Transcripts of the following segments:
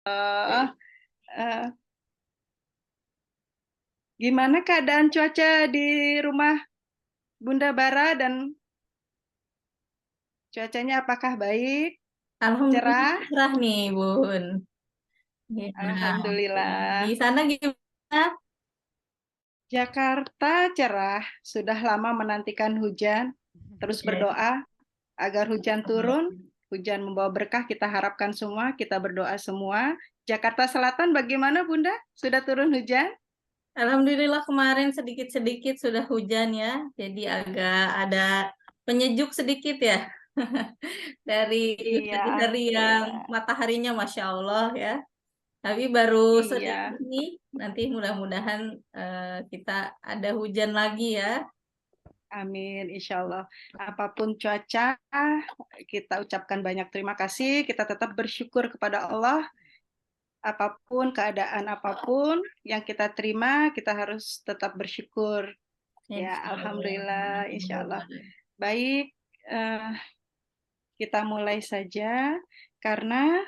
Eh, eh, Gimana keadaan cuaca di rumah Bunda Bara dan cuacanya apakah baik, Alhamdulillah cerah? cerah nih, Bun. Gimana? Di Alhamdulillah. sana gimana? Jakarta cerah, sudah lama menantikan hujan, terus Ya. berdoa agar hujan turun, hujan membawa berkah, kita harapkan semua, kita berdoa semua. Jakarta Selatan bagaimana Bunda? Sudah turun hujan? Alhamdulillah kemarin sedikit-sedikit sudah hujan ya, jadi agak ada penyejuk sedikit ya dari Iya, hari yang Alhamdulillah. mataharinya Masya Allah ya. Tapi baru sedikit Iya, nih, nanti mudah-mudahan kita ada hujan lagi ya. amin, insya Allah. Apapun cuaca, kita ucapkan banyak terima kasih. Kita tetap bersyukur kepada Allah. Apapun keadaan apapun yang kita terima, kita harus tetap bersyukur. Ya, Insya Allah. alhamdulillah, insya Allah. Baik, eh, kita mulai saja karena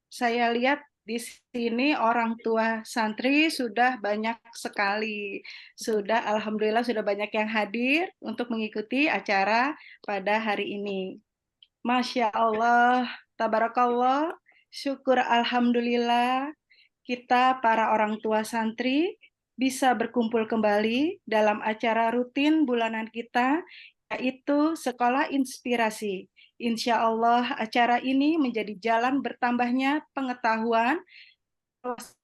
saya lihat di sini orang tua santri sudah banyak sekali. Sudah alhamdulillah sudah banyak yang hadir untuk mengikuti acara pada hari ini. Masya Allah, tabarakallah, syukur alhamdulillah kita para orang tua santri bisa berkumpul kembali dalam acara rutin bulanan kita, yaitu Sekolah Inspirasi. Insya Allah acara ini menjadi jalan bertambahnya pengetahuan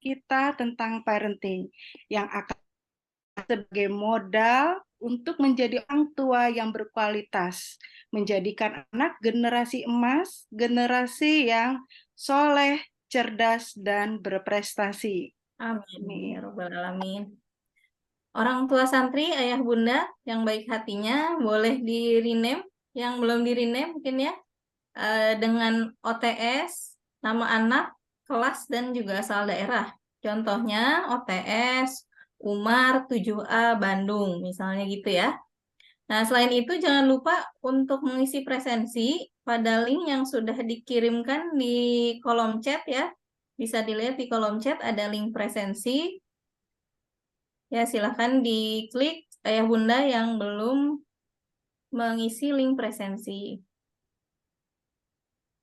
kita tentang parenting yang akan sebagai modal untuk menjadi orang tua yang berkualitas, menjadikan anak generasi emas, generasi yang soleh, cerdas, dan berprestasi. Amin ya Nih. Rabbal Alamin. Orang tua santri, ayah bunda yang baik hatinya boleh di rename, yang belum di rename mungkin ya, dengan OTS, nama anak, kelas, dan juga asal daerah. Contohnya OTS Umar 7A Bandung, misalnya gitu ya. Nah, selain itu jangan lupa untuk mengisi presensi pada link yang sudah dikirimkan di kolom chat ya. Bisa dilihat di kolom chat ada link presensi. Ya, silahkan diklik ayah bunda yang belum mengisi link presensi.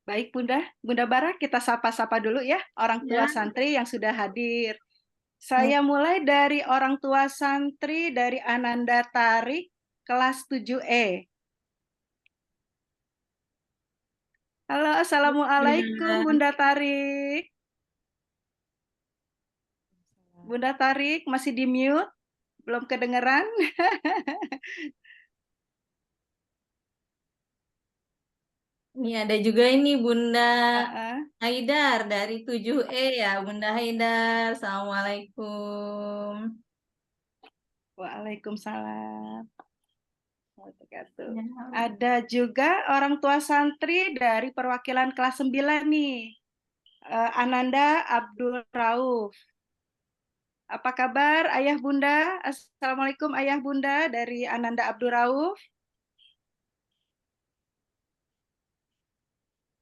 Baik Bunda, Bunda Bara kita sapa-sapa dulu ya orang tua Ya, santri yang sudah hadir. Saya mulai dari orang tua santri dari Ananda Tarik kelas 7E. Halo, Assalamualaikum ya. Bunda Tarik. Bunda Tarik masih di mute, belum kedengeran. Ini ada juga ini Bunda Uh-uh. Haidar dari 7E ya, Bunda Haidar. Assalamualaikum. Waalaikumsalam. Wabarakatuh. Ya, Ada juga orang tua santri dari perwakilan kelas 9 nih. Ananda Abdul Rauf. Apa kabar Ayah Bunda? Assalamualaikum Ayah Bunda dari Ananda Abdul Rauf.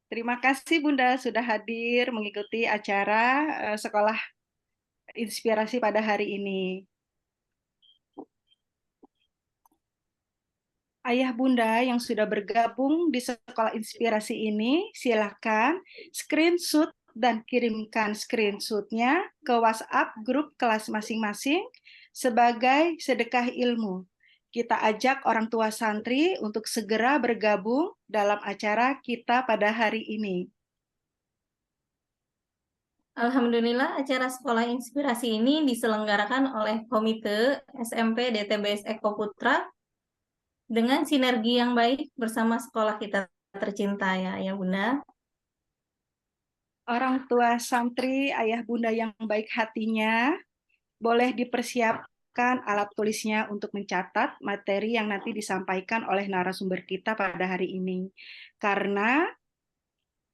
Terima kasih Bunda sudah hadir mengikuti acara Sekolah Inspirasi pada hari ini. Ayah Bunda yang sudah bergabung di Sekolah Inspirasi ini, silakan screenshot dan kirimkan screenshotnya ke WhatsApp grup kelas masing-masing sebagai sedekah ilmu. Kita ajak orang tua santri untuk segera bergabung dalam acara kita pada hari ini. Alhamdulillah acara Sekolah Inspirasi ini diselenggarakan oleh Komite SMP DTBS Eko Putra dengan sinergi yang baik bersama sekolah kita tercinta ya, ya Bunda. Orang tua santri, ayah bunda yang baik hatinya, boleh dipersiapkan alat tulisnya untuk mencatat materi yang nanti disampaikan oleh narasumber kita pada hari ini. Karena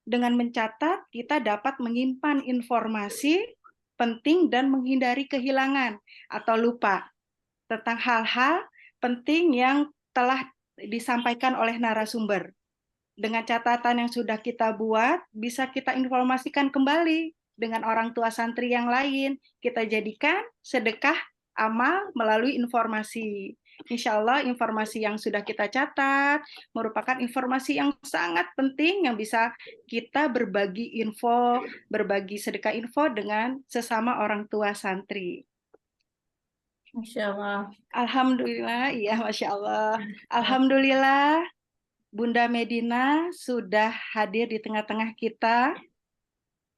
dengan mencatat, kita dapat menyimpan informasi penting dan menghindari kehilangan atau lupa tentang hal-hal penting yang telah disampaikan oleh narasumber. Dengan catatan yang sudah kita buat, bisa kita informasikan kembali dengan orang tua santri yang lain. Kita jadikan sedekah amal melalui informasi. Insya Allah informasi yang sudah kita catat merupakan informasi yang sangat penting yang bisa kita berbagi info, berbagi sedekah info dengan sesama orang tua santri. Masya Allah. Alhamdulillah, iya Masya Allah. Alhamdulillah, Bunda Medina sudah hadir di tengah-tengah kita.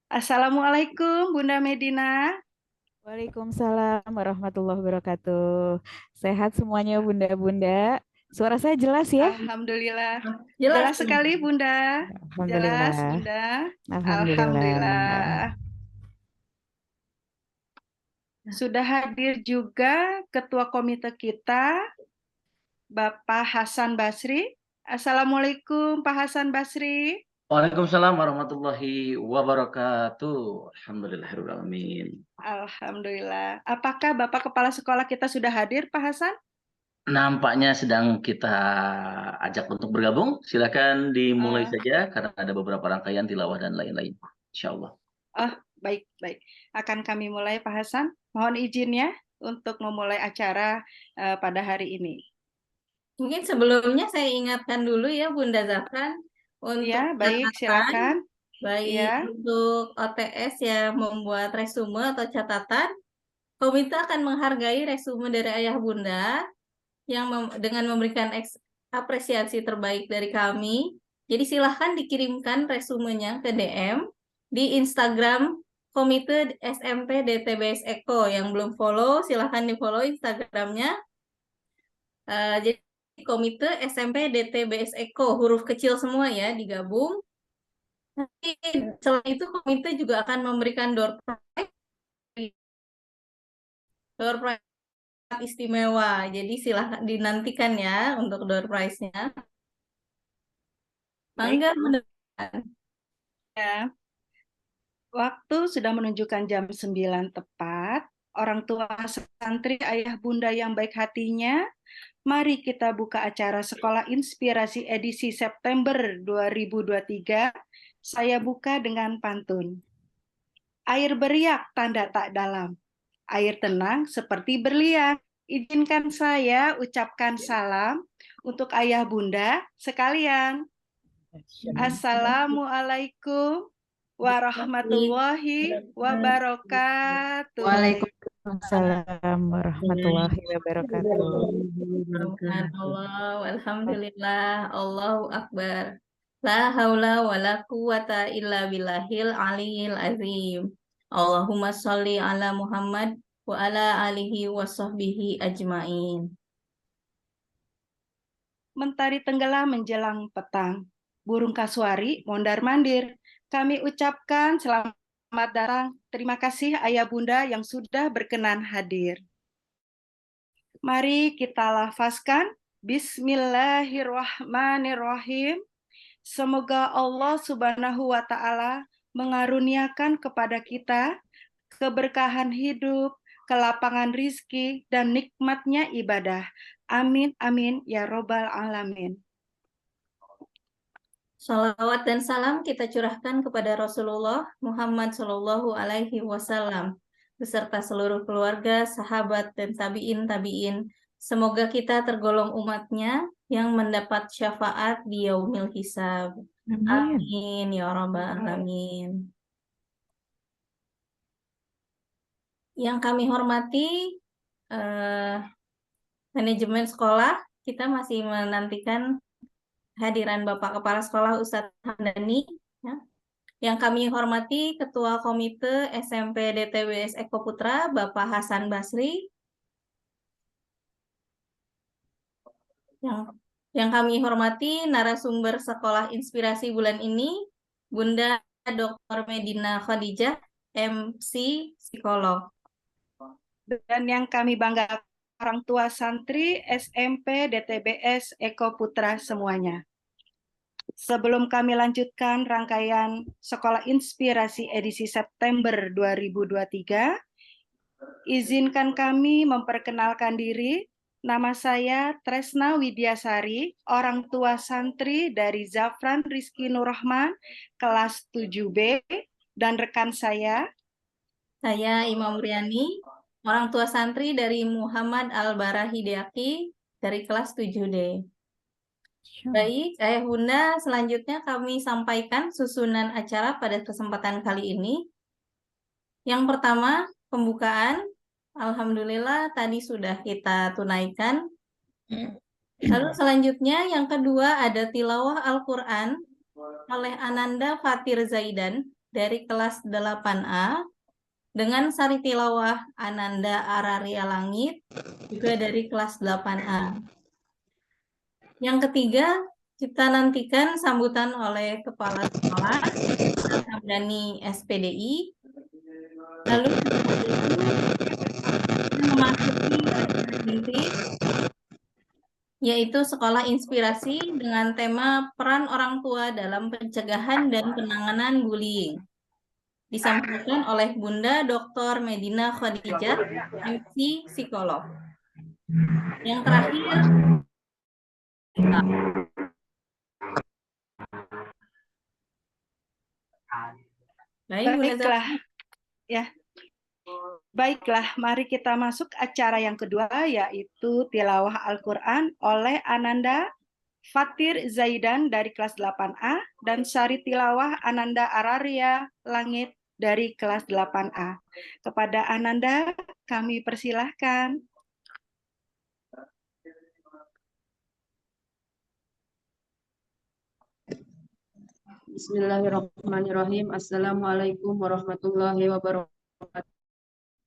Assalamualaikum, Bunda Medina. Waalaikumsalam warahmatullahi wabarakatuh. Sehat semuanya bunda-bunda. Suara saya jelas ya? Alhamdulillah. Jelas. Jelas sekali, Bunda. Alhamdulillah. Jelas, Bunda. Alhamdulillah. Sudah hadir juga Ketua Komite kita, Bapak Hasan Basri. Assalamualaikum, Pak Hasan Basri. Waalaikumsalam warahmatullahi wabarakatuh. Alhamdulillahirrahmanirrahim. Alhamdulillah. Apakah Bapak Kepala Sekolah kita sudah hadir, Pak Hasan? Nampaknya sedang kita ajak untuk bergabung. Silakan dimulai saja karena ada beberapa rangkaian tilawah dan lain-lain. Insya Allah. Baik. Akan kami mulai, Pak Hasan. Mohon izinnya untuk memulai acara pada hari ini. Mungkin sebelumnya saya ingatkan dulu ya Bunda Zafran untuk ya, baik, silakan. Baik ya. Untuk OTS yang membuat resume atau catatan, komite akan menghargai resume dari ayah bunda yang dengan memberikan apresiasi terbaik dari kami. Jadi silahkan dikirimkan resumenya ke DM di Instagram Komite SMP DTBS Eko. Yang belum follow, silahkan di follow Instagramnya. Jadi Komite SMP DTBS Eko, huruf kecil semua ya, digabung. Nanti selain itu komite juga akan memberikan door prize istimewa. Jadi silahkan dinantikan ya untuk door prize-nya. Mangga mendengarkan. Ya. Waktu sudah menunjukkan jam 9 tepat. Orang tua santri, ayah bunda yang baik hatinya, mari kita buka acara Sekolah Inspirasi edisi September 2023. Saya buka dengan pantun. Air beriak tanda tak dalam. Air tenang seperti berlian. Izinkan saya ucapkan salam untuk ayah bunda sekalian. Assalamualaikum warahmatullahi wabarakatuh. Waalaikumsalam warahmatullahi wabarakatuh. Alhamdulillah, Allahu Akbar. La haula wa la quwata illa billahil aliyil azim. Allahumma sholli ala Muhammad wa ala alihi wa sahbihi ajmain. Mentari tenggelam menjelang petang. Burung kasuari mondar-mandir. Kami ucapkan selamat datang. Terima kasih ayah bunda yang sudah berkenan hadir. Mari kita lafazkan Bismillahirrahmanirrahim. Semoga Allah Subhanahu wa Ta'ala mengaruniakan kepada kita keberkahan hidup, kelapangan rizki, dan nikmatnya ibadah. Amin, amin, ya robbal alamin. Salawat dan salam kita curahkan kepada Rasulullah Muhammad Shallallahu Alaihi Wasallam beserta seluruh keluarga, sahabat, dan tabiin. Semoga kita tergolong umatnya yang mendapat syafaat di yaumil hisab. Amin ya rabbal alamin. Yang kami hormati manajemen sekolah, kita masih menantikan hadiran Bapak Kepala Sekolah Ustadz Hamdani. Ya. Yang kami hormati Ketua Komite SMP DTBS Eko Putra, Bapak Hasan Basri. Yang kami hormati narasumber Sekolah Inspirasi bulan ini, Bunda Dr. Medina Khadijah, MC Psikolog. Dan yang kami banggakan orang tua santri SMP DTBS Eko Putra semuanya. Sebelum kami lanjutkan rangkaian Sekolah Inspirasi edisi September 2023, izinkan kami memperkenalkan diri. Nama saya Tresna Widyasari, orang tua santri dari Zafran Rizky Nurrahman, kelas 7B, dan rekan saya. Saya Imam Muriani, orang tua santri dari Muhammad Al-Bara Hidayati dari kelas 7D. Baik, Ayah Bunda, selanjutnya kami sampaikan susunan acara pada kesempatan kali ini. Yang pertama, pembukaan. Alhamdulillah tadi sudah kita tunaikan. Lalu selanjutnya yang kedua ada tilawah Al-Quran oleh Ananda Fatir Zaidan dari kelas 8A dengan sari tilawah Ananda Araria Langit juga dari kelas 8A. Yang ketiga, kita nantikan sambutan oleh Kepala Sekolah Hamdani SPDI. Lalu setelah itu kita memasuki acara inti, yaitu Sekolah Inspirasi dengan tema peran orang tua dalam pencegahan dan penanganan bullying. Disampaikan oleh Bunda Dr. Medina Khadijah, MC Psikolog. Yang terakhir, baik, Bunda Baiklah, Zafar. ya. Baiklah, mari kita masuk acara yang kedua, yaitu tilawah Al-Quran oleh Ananda Fatir Zaidan dari kelas 8A dan sari tilawah Ananda Araria Langit dari kelas 8A. Kepada Ananda, kami persilahkan. Bismillahirrahmanirrahim. Assalamualaikum warahmatullahi wabarakatuh.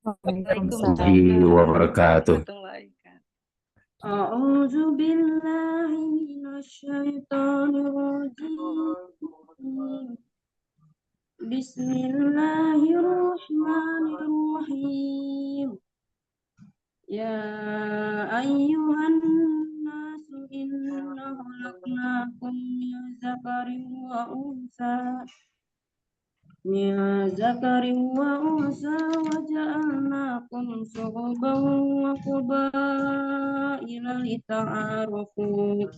Waalaikumsalam wabarakatuh. A'udzu billahi minasyaitonir rajim. Bismillahirrahmanirrahim. Ya ayyuhan nasu inna khalaqnakum min zakarin wa unsa wa ja'alnakum syu'uban wa qabaila lita'arafu.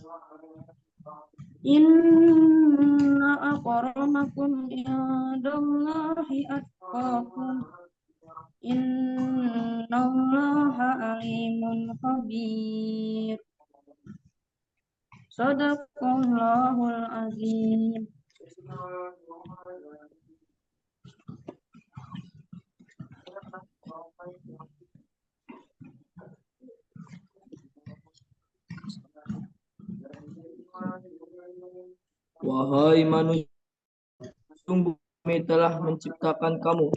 Inna akramakum indallahi atqakum. Innallaha alimun khabir. Shadaqallahul azim. Wahai manusia, sungguh kami telah menciptakan kamu,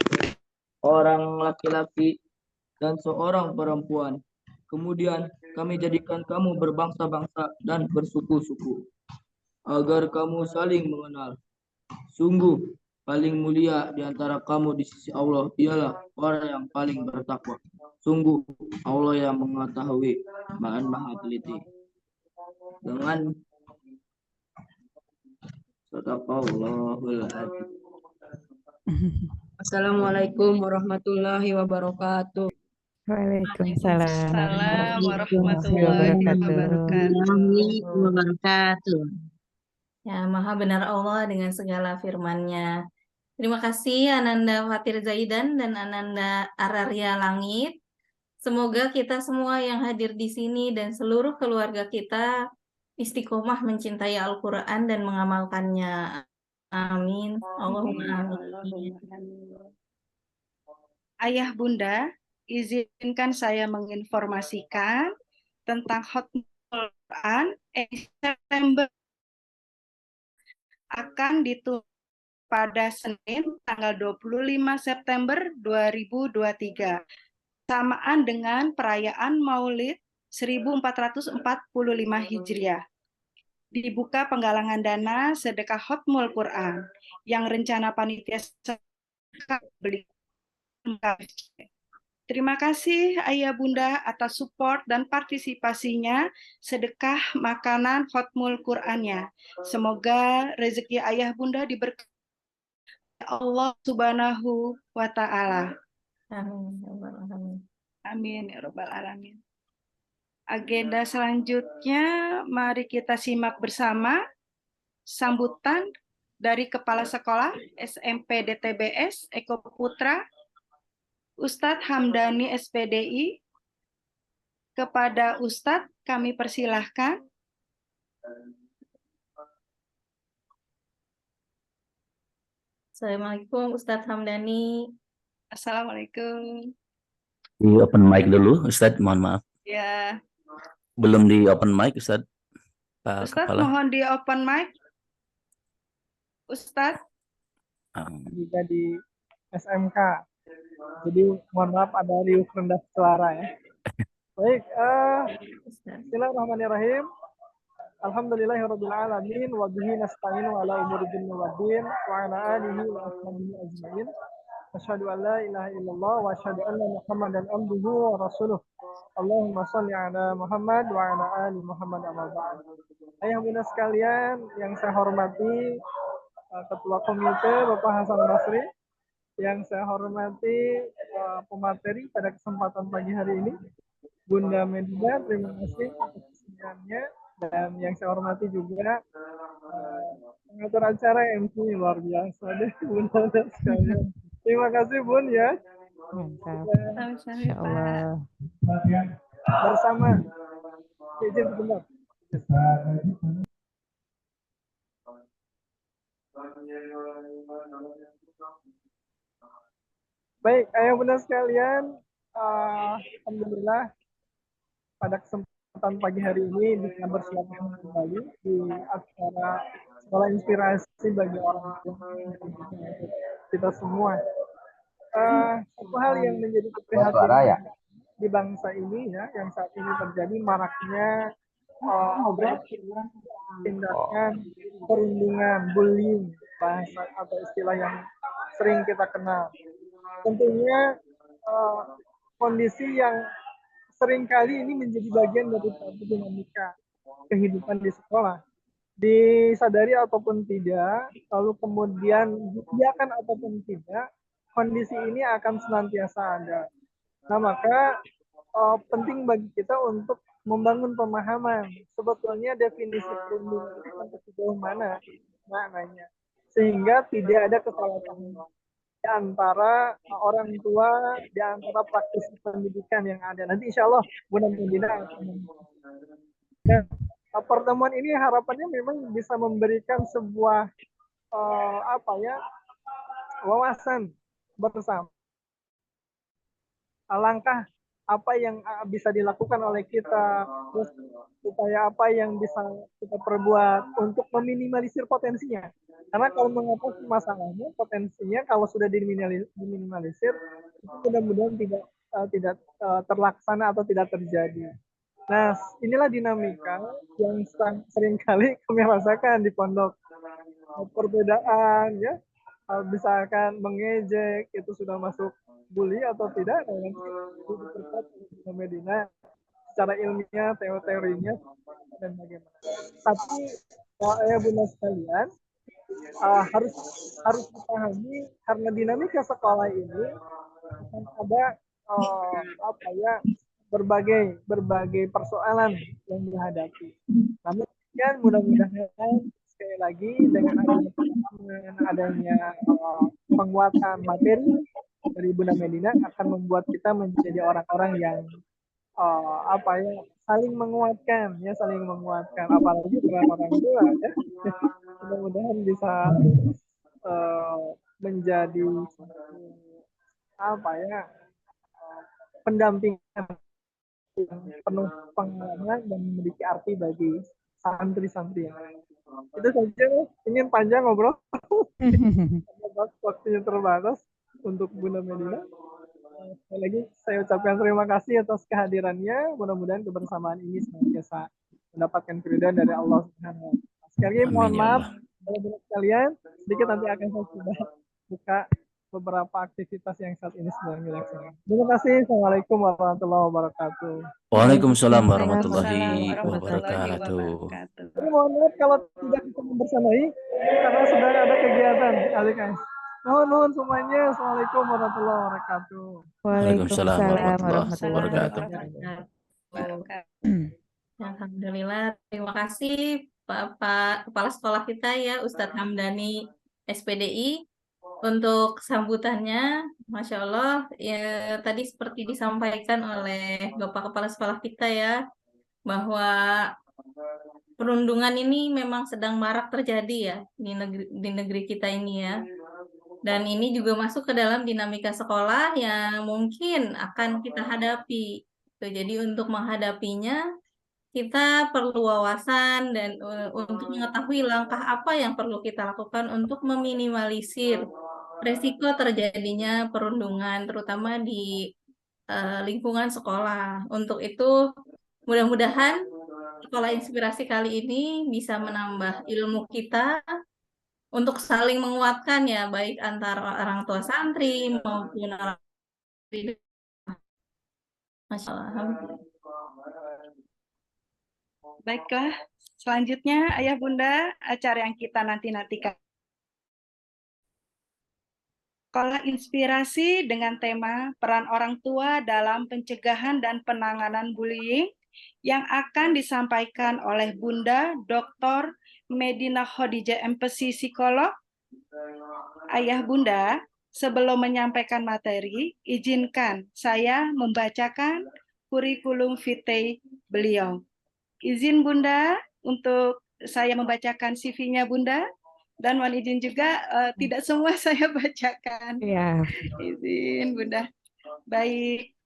orang laki-laki dan seorang perempuan. Kemudian kami jadikan kamu berbangsa-bangsa dan bersuku-suku, agar kamu saling mengenal. Sungguh, paling mulia di antara kamu di sisi Allah ialah orang yang paling bertakwa. Sungguh, Allah yang mengetahui, Maha teliti. Dengan Sadaqallahul azim. Assalamualaikum warahmatullahi wabarakatuh. Waalaikumsalam warahmatullahi wabarakatuh. Ya, Maha benar Allah dengan segala firman-Nya. Terima kasih Ananda Fatir Zaidan dan Ananda Araria Langit. Semoga kita semua yang hadir di sini dan seluruh keluarga kita istiqomah mencintai Al-Quran dan mengamalkannya. Amin. Allahumma amin. Ayah Bunda, izinkan saya menginformasikan tentang Khatmul Quran September akan ditutup pada Senin tanggal 25 September 2023 samaan dengan perayaan Maulid 1445 Hijriah. Dibuka penggalangan dana sedekah Khatmul Quran yang rencana panitia beli. Terima kasih Ayah Bunda atas support dan partisipasinya sedekah makanan Khatmul Qurannya. Semoga rezeki Ayah Bunda diberkati Allah Subhanahu wa Ta'ala. Amin. Amin ya Rabbal Alamin. Agenda selanjutnya, mari kita simak bersama sambutan dari Kepala Sekolah SMP DTBS Eko Putra, Ustadz Hamdani SPDI. Kepada Ustadz kami persilahkan. Assalamualaikum Ustadz Hamdani. Assalamualaikum. Di open mic dulu, Ustadz, mohon maaf. Ya, Belum di open mic, Ustadz. Pak Ustadz Kepala. mohon di open mic. Ustadz. Juga di SMK. Jadi mohon maaf ada riuh rendah suara ya. Baik, bismillahirrahmanirrahim. Alhamdulillahirabbil alamin wa bihi nasta'inu ala umuri dunya waddin wa ala alihi wa ashabihi ajmain. Asyhadu an la ilaha illallah wa asyhadu anna Muhammadan abduhu wa rasuluh. Allahumma shalli ala Muhammad wa ala ali Muhammad amma ba'd. Ayah bunda sekalian yang saya hormati Ketua Komite Bapak Hasan Basri, yang saya hormati pemateri pada kesempatan pagi hari ini, Bunda Medina, terima kasih atas kesediaannya, dan yang saya hormati juga pengatur acara MC luar biasa deh Bunda sekalian. Terima kasih Bun ya. Mantap. Sama-sama, Insya Pak. Allah. Bersama. Izin sebentar. Baik, ayah bunda sekalian, alhamdulillah pada kesempatan pagi hari ini bisa bersilaturahmi kembali di acara Sekolah Inspirasi bagi orang tua kita semua. Satu hal yang menjadi keprihatinan di bangsa ini ya, yang saat ini terjadi maraknya tindakan perundungan, bullying, bahasa atau istilah yang sering kita kenal. Tentunya kondisi yang seringkali ini menjadi bagian dari dinamika kehidupan di sekolah. Disadari ataupun tidak, lalu kemudian dibiarkan ataupun tidak, kondisi ini akan senantiasa ada. Nah, maka penting bagi kita untuk membangun pemahaman sebetulnya definisi perundungan itu sampai sejauh mana maknanya, sehingga tidak ada kesalahan di antara orang tua, di antara praktisi pendidikan yang ada. Nanti insya Allah Bunda Medina pertemuan ini harapannya memang bisa memberikan sebuah wawasan bersama. Langkah apa yang bisa dilakukan oleh kita, terus supaya apa yang bisa kita perbuat untuk meminimalisir potensinya. Karena kalau mengatasi masalahnya, potensinya kalau sudah diminimalisir, itu mudah-mudahan tidak terlaksana atau tidak terjadi. Nah, inilah dinamika yang seringkali kami rasakan di pondok. Perbedaan, ya, misalkan mengejek, itu sudah masuk bully atau tidak, nanti di Medina secara ilmiah, teorinya, dan bagaimana. Tapi, ya bunda sekalian, harus dipahami karena dinamika sekolah ini akan ada berbagai persoalan yang dihadapi. Namun kan mudah-mudahan sekali lagi dengan adanya penguatan materi dari Bunda Medina akan membuat kita menjadi orang-orang yang saling menguatkan, apalagi peran orang tua ya. Mudah-mudahan bisa menjadi pendampingan yang penuh pengalaman dan memiliki arti bagi santri-santri yang lain. Itu saja, ingin panjang ngobrol. Waktunya terbatas untuk Bunda Medina. Sekali lagi saya ucapkan terima kasih atas kehadirannya. Mudah-mudahan kebersamaan ini senantiasa mendapatkan keridhaan dari Allah Subhanahu wa Ta'ala. Sekali lagi mohon maaf Bunda sekalian, sedikit nanti akan saya coba buka beberapa aktivitas yang saat ini sedang dilaksanakan. Terima kasih. Assalamualaikum warahmatullahi wabarakatuh. Waalaikumsalam warahmatullahi wabarakatuh. Mohon maaf kalau tidak bisa membersamai karena sedang ada kegiatan LKS. Nuhun semuanya. Assalamualaikum warahmatullahi wabarakatuh. Waalaikumsalam warahmatullahi wabarakatuh. Alhamdulillah, terima kasih Pak Kepala Sekolah kita ya, Ustadz Hamdani SPDI untuk sambutannya. Masya Allah, ya tadi seperti disampaikan oleh Bapak Kepala Sekolah kita ya, bahwa perundungan ini memang sedang marak terjadi ya di negeri kita ini ya. Dan ini juga masuk ke dalam dinamika sekolah yang mungkin akan kita hadapi. Tuh, jadi untuk menghadapinya kita perlu wawasan dan untuk mengetahui langkah apa yang perlu kita lakukan untuk meminimalisir resiko terjadinya perundungan, terutama di lingkungan sekolah. Untuk itu, mudah-mudahan sekolah inspirasi kali ini bisa menambah ilmu kita untuk saling menguatkan ya, baik antara orang tua santri maupun orang tua. Masya Allah. Baiklah, selanjutnya Ayah Bunda, acara yang kita nanti-nantikan. Sekolah inspirasi dengan tema peran orang tua dalam pencegahan dan penanganan bullying yang akan disampaikan oleh Bunda Dr. Medina Khadijah MPC Psikolog. Ayah Bunda, sebelum menyampaikan materi, izinkan saya membacakan kurikulum vitae beliau. Izin Bunda untuk saya membacakan CV-nya Bunda, dan mohon izin juga tidak semua saya bacakan. Ya. Izin Bunda. Baik,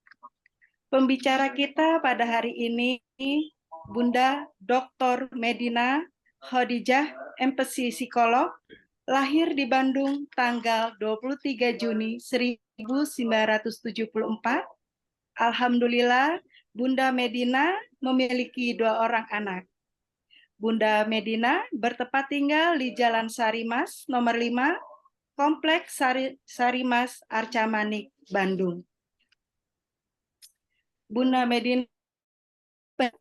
pembicara kita pada hari ini Bunda Dr. Medina Khadijah MPC Psikolog, lahir di Bandung tanggal 23 Juni 1974. Alhamdulillah, Bunda Medina memiliki 2 orang anak. Bunda Medina bertempat tinggal di Jalan Sarimas nomor 5, Kompleks Sarimas Arca Manik, Bandung. Bunda Medina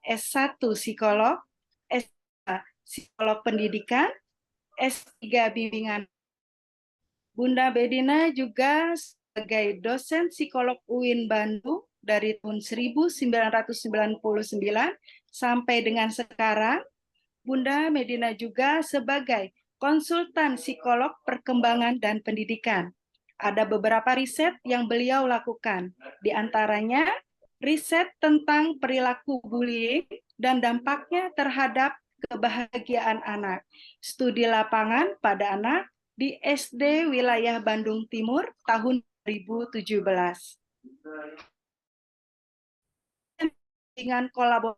S1 Psikolog, S2 Psikolog Pendidikan, S3 Bimbingan. Bunda Medina juga sebagai dosen psikolog UIN Bandung dari tahun 1999 sampai dengan sekarang. Bunda Medina juga sebagai konsultan psikolog perkembangan dan pendidikan. Ada beberapa riset yang beliau lakukan, di antaranya riset tentang perilaku bullying dan dampaknya terhadap kebahagiaan anak, studi lapangan pada anak di SD wilayah Bandung Timur tahun 2017. Dengan kolaborasi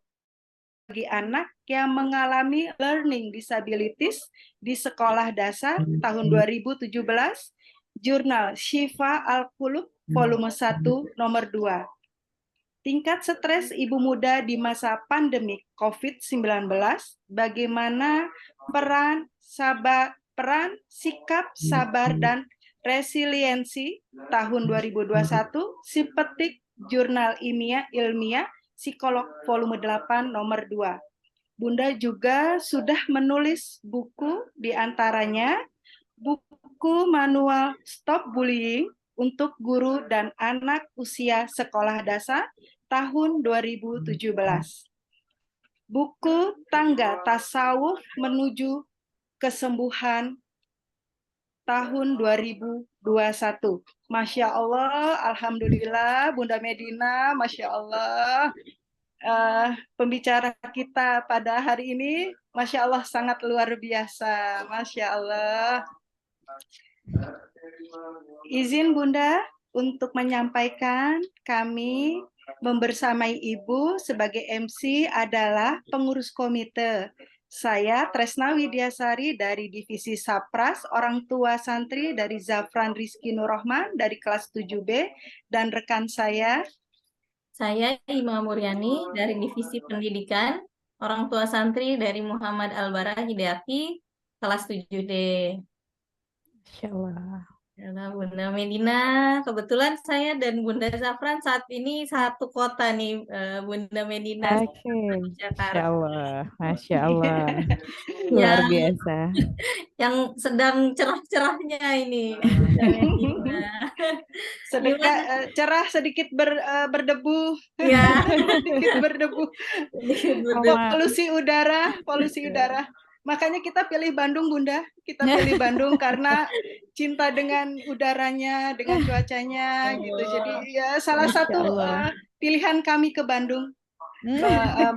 bagi anak yang mengalami learning disabilities di sekolah dasar tahun 2017, jurnal Syifa Al-Qulub volume 1 nomor 2. Tingkat stres ibu muda di masa pandemi COVID-19, bagaimana peran sikap sabar dan resiliensi tahun 2021, Simpatik Jurnal Ilmiah Psikolog volume 8 nomor 2. Bunda juga sudah menulis buku, di antaranya buku manual Stop Bullying untuk guru dan anak usia sekolah dasar tahun 2017. Buku Tangga Tasawuf Menuju Kesembuhan tahun 2021. Masya Allah, Alhamdulillah, Bunda Medina, Masya Allah. Pembicara kita pada hari ini, Masya Allah, sangat luar biasa. Masya Allah. Izin Bunda untuk menyampaikan, kami membersamai Ibu sebagai MC adalah pengurus komite. Saya Tresna Widyasari dari Divisi Sapras, orang tua santri dari Zafran Rizky Nurrohman dari kelas 7B, dan rekan saya Ima Muryani dari Divisi Pendidikan, orang tua santri dari Muhammad Al-Bara Hidayati, kelas 7D. Insya Allah. Ya, Bunda Medina, kebetulan saya dan Bunda Zafran saat ini satu kota nih, Bunda Medina. Oke, Jakarta. Masya Allah, Masya Allah, luar biasa. Yang sedang cerah-cerahnya ini, cerah sedikit berdebu, ya. sedikit berdebu, polusi udara. Makanya kita pilih Bandung, Bunda. Kita pilih Bandung karena cinta dengan udaranya, dengan cuacanya gitu. Jadi ya salah Masya satu Allah. pilihan kami ke Bandung.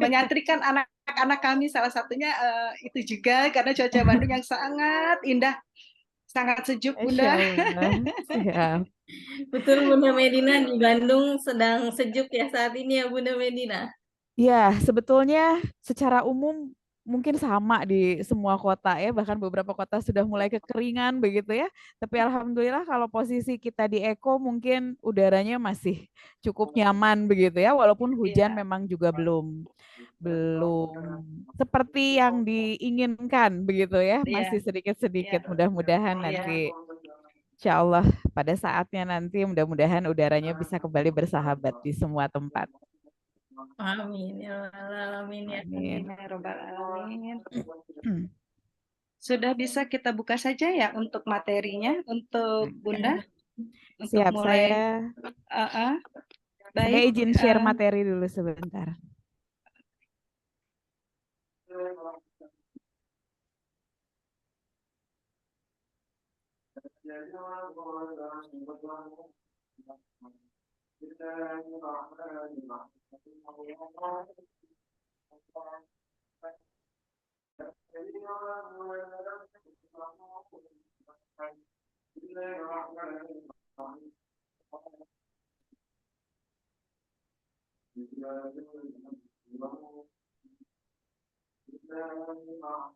Menyatrikan anak-anak kami salah satunya itu juga karena cuaca Bandung yang sangat indah, sangat sejuk, Masya Bunda. Allah. Siap. Betul Bunda Medina, di Bandung sedang sejuk ya saat ini ya Bunda Medina. Ya, sebetulnya secara umum mungkin sama di semua kota ya, bahkan beberapa kota sudah mulai kekeringan begitu ya. Tapi alhamdulillah kalau posisi kita di Eko mungkin udaranya masih cukup nyaman begitu ya, walaupun hujan Iya, memang juga belum seperti yang diinginkan begitu ya, iya, masih sedikit-sedikit. iya, Mudah-mudahan iya. nanti insya Allah pada saatnya nanti mudah-mudahan udaranya bisa kembali bersahabat di semua tempat. Amin ya rabbal alamin ya. Amin. Amin ya rabbal alamin. Sudah bisa kita buka saja ya untuk materinya, untuk Bunda, untuk Siap, mulai. saya Baik, izin share materi dulu sebentar.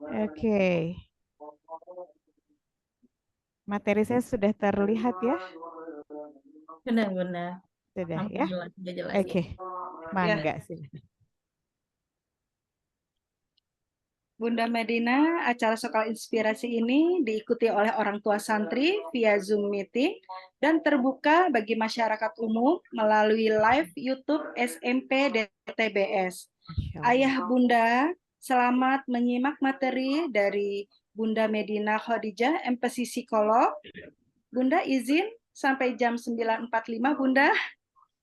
Oke. Materi saya sudah terlihat ya? Benar-benar. Sudah Nampak ya? jelas, sudah jelas Oke. ya. Mangga silahkan. Bunda Medina, acara Sekolah Inspirasi ini diikuti oleh orang tua santri via Zoom meeting dan terbuka bagi masyarakat umum melalui live YouTube SMP DTBS. Masya Allah. Ayah Bunda, selamat menyimak materi dari Bunda Medina Khadijah, MPC Psikolog. Bunda izin sampai jam 9.45, Bunda.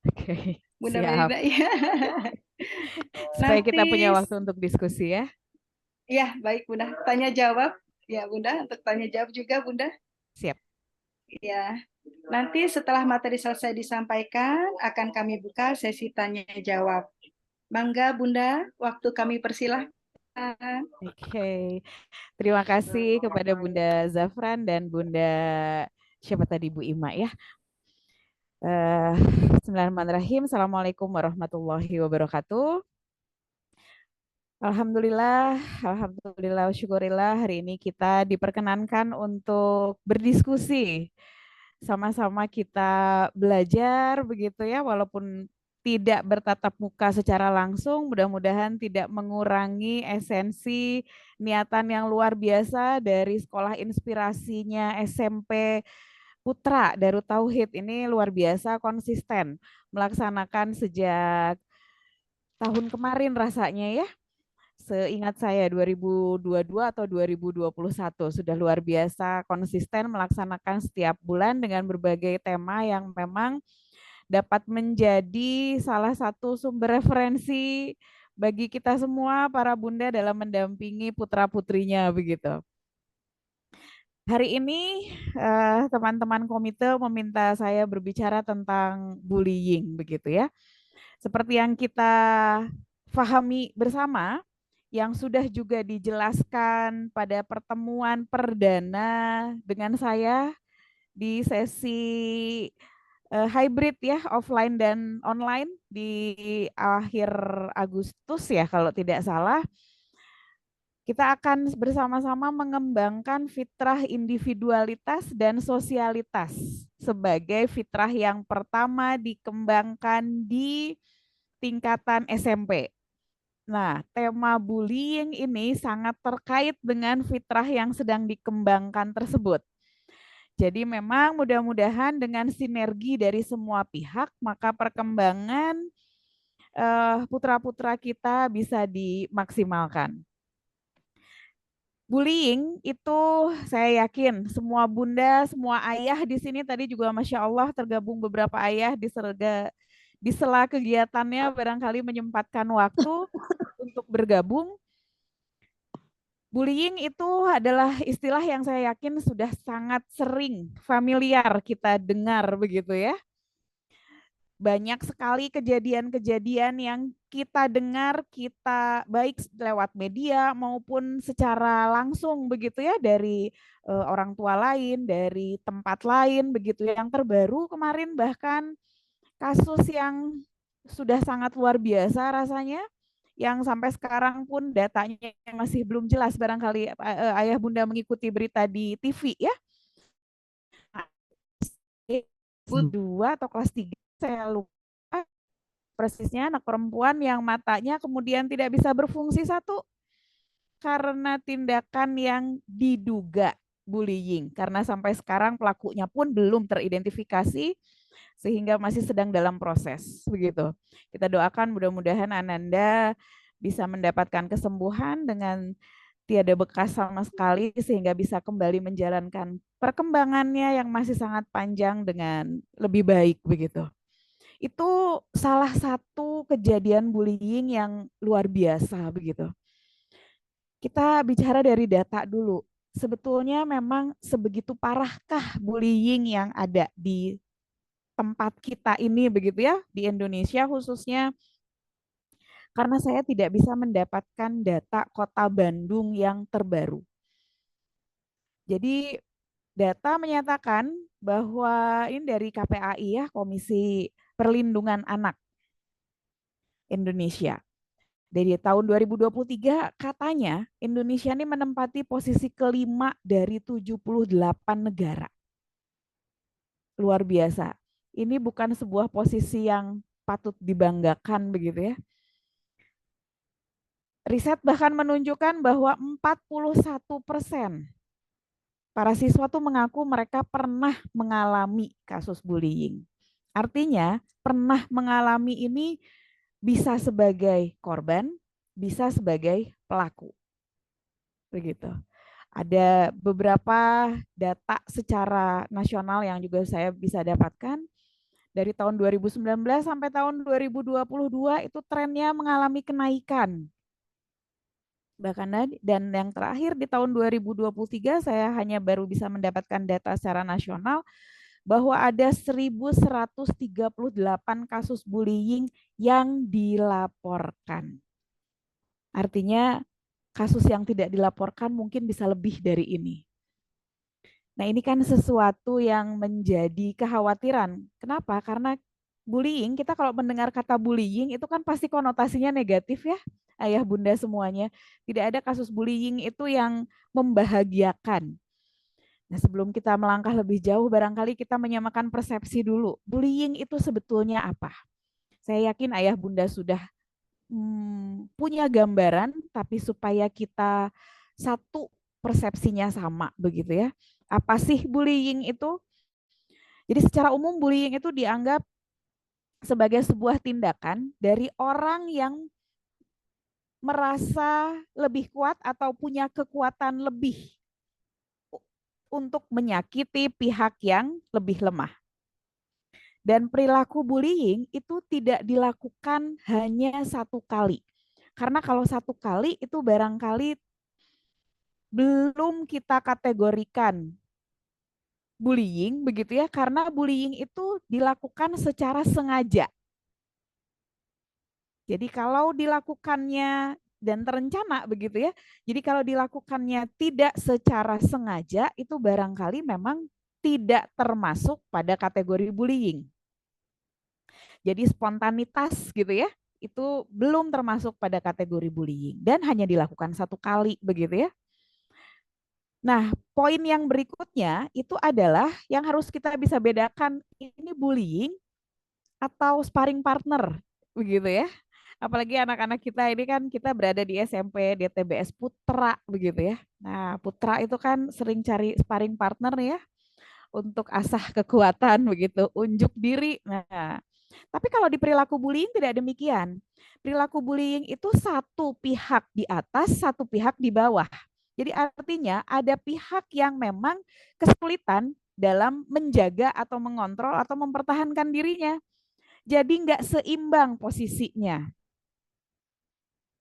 Oke, Bunda siap. Medina, ya. Supaya kita Nanti, punya waktu untuk diskusi ya. ya baik Bunda. Tanya jawab, ya Bunda, untuk tanya jawab juga Bunda. Siap. Ya, nanti setelah materi selesai disampaikan, akan kami buka sesi tanya jawab. Mangga Bunda, waktu kami persilahkan. Oke. Terima kasih kepada Bunda Zafran dan Bunda siapa tadi Bu Ima ya. Bismillahirrahmanirrahim. Assalamualaikum warahmatullahi wabarakatuh. Alhamdulillah, syukurillah hari ini kita diperkenankan untuk berdiskusi. Sama-sama kita belajar begitu ya, walaupun tidak bertatap muka secara langsung, mudah-mudahan tidak mengurangi esensi niatan yang luar biasa dari sekolah inspirasinya SMP Putra Darut Tauhid. Ini luar biasa konsisten melaksanakan sejak tahun kemarin rasanya ya. Seingat saya 2022 atau 2021 sudah luar biasa konsisten melaksanakan setiap bulan dengan berbagai tema yang memang dapat menjadi salah satu sumber referensi bagi kita semua para bunda dalam mendampingi putra-putrinya begitu. Hari ini teman-teman komite meminta saya berbicara tentang bullying begitu ya. Seperti yang kita pahami bersama, yang sudah juga dijelaskan pada pertemuan perdana dengan saya di sesi hybrid ya, offline dan online di akhir Agustus ya kalau tidak salah. Kita akan bersama-sama mengembangkan fitrah individualitas dan sosialitas sebagai fitrah yang pertama dikembangkan di tingkatan SMP. Nah, tema bullying ini sangat terkait dengan fitrah yang sedang dikembangkan tersebut. Jadi memang mudah-mudahan dengan sinergi dari semua pihak, maka perkembangan putra-putra kita bisa dimaksimalkan. Bullying itu saya yakin semua bunda, semua ayah di sini tadi juga Masya Allah tergabung beberapa ayah di sela kegiatannya barangkali menyempatkan waktu untuk bergabung. Bullying itu adalah istilah yang saya yakin sudah sangat sering familiar kita dengar begitu ya. Banyak sekali kejadian-kejadian yang kita dengar, kita baik lewat media maupun secara langsung begitu ya dari orang tua lain, dari tempat lain begitu. Yang terbaru kemarin bahkan kasus yang sudah sangat luar biasa rasanya, yang sampai sekarang pun datanya masih belum jelas, barangkali ayah bunda mengikuti berita di TV ya. Kelas 2 atau kelas 3 saya lupa persisnya, anak perempuan yang matanya kemudian tidak bisa berfungsi satu karena tindakan yang diduga bullying, karena sampai sekarang pelakunya pun belum teridentifikasi sehingga masih sedang dalam proses begitu. Kita doakan mudah-mudahan Ananda bisa mendapatkan kesembuhan dengan tiada bekas sama sekali sehingga bisa kembali menjalankan perkembangannya yang masih sangat panjang dengan lebih baik begitu. Itu salah satu kejadian bullying yang luar biasa begitu. Kita bicara dari data dulu. Sebetulnya memang sebegitu parahkah bullying yang ada di tempat kita ini begitu ya, di Indonesia khususnya, karena saya tidak bisa mendapatkan data Kota Bandung yang terbaru. Jadi data menyatakan bahwa ini dari KPAI ya, Komisi Perlindungan Anak Indonesia. Dari tahun 2023 katanya Indonesia ini menempati posisi kelima dari 78 negara. Luar biasa. Ini bukan sebuah posisi yang patut dibanggakan begitu ya. Riset bahkan menunjukkan bahwa 41% para siswa tuh mengaku mereka pernah mengalami kasus bullying. Artinya pernah mengalami ini bisa sebagai korban, bisa sebagai pelaku. Begitu. Ada beberapa data secara nasional yang juga saya bisa dapatkan. Dari tahun 2019 sampai tahun 2022 itu trennya mengalami kenaikan. Bahkan dan yang terakhir di tahun 2023 saya hanya baru bisa mendapatkan data secara nasional bahwa ada 1.138 kasus bullying yang dilaporkan. Artinya kasus yang tidak dilaporkan mungkin bisa lebih dari ini. Nah, ini kan sesuatu yang menjadi kekhawatiran. Kenapa? Karena bullying, kita kalau mendengar kata bullying itu kan pasti konotasinya negatif ya, ayah bunda semuanya. Tidak ada kasus bullying itu yang membahagiakan. Nah, sebelum kita melangkah lebih jauh, barangkali kita menyamakan persepsi dulu. Bullying itu sebetulnya apa? Saya yakin ayah bunda sudah punya gambaran, tapi supaya kita satu persepsinya sama begitu ya. Apa sih bullying itu? Jadi secara umum bullying itu dianggap sebagai sebuah tindakan dari orang yang merasa lebih kuat atau punya kekuatan lebih untuk menyakiti pihak yang lebih lemah. Dan perilaku bullying itu tidak dilakukan hanya satu kali. Karena kalau satu kali itu barangkali belum kita kategorikan bullying begitu ya, karena bullying itu dilakukan secara sengaja. Jadi kalau dilakukannya dan terencana begitu ya, jadi kalau dilakukannya tidak secara sengaja itu barangkali memang tidak termasuk pada kategori bullying. Jadi spontanitas gitu ya, itu belum termasuk pada kategori bullying dan hanya dilakukan satu kali begitu ya. Nah, poin yang berikutnya itu adalah yang harus kita bisa bedakan, ini bullying atau sparring partner, begitu ya. Apalagi anak-anak kita ini kan kita berada di SMP DTBS Putra, begitu ya. Nah, Putra itu kan sering cari sparring partner ya untuk asah kekuatan, begitu, unjuk diri. Nah, tapi kalau di perilaku bullying tidak demikian. Perilaku bullying itu satu pihak di atas, satu pihak di bawah. Jadi artinya ada pihak yang memang kesulitan dalam menjaga atau mengontrol atau mempertahankan dirinya. Jadi nggak seimbang posisinya.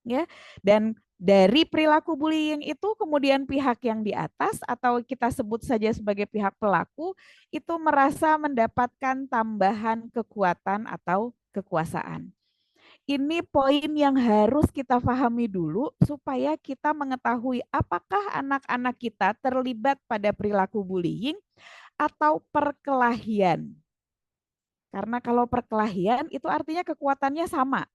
ya. Dan dari perilaku bullying itu kemudian pihak yang di atas atau kita sebut saja sebagai pihak pelaku itu merasa mendapatkan tambahan kekuatan atau kekuasaan. Ini poin yang harus kita pahami dulu supaya kita mengetahui apakah anak-anak kita terlibat pada perilaku bullying atau perkelahian. Karena kalau perkelahian itu artinya kekuatannya sama.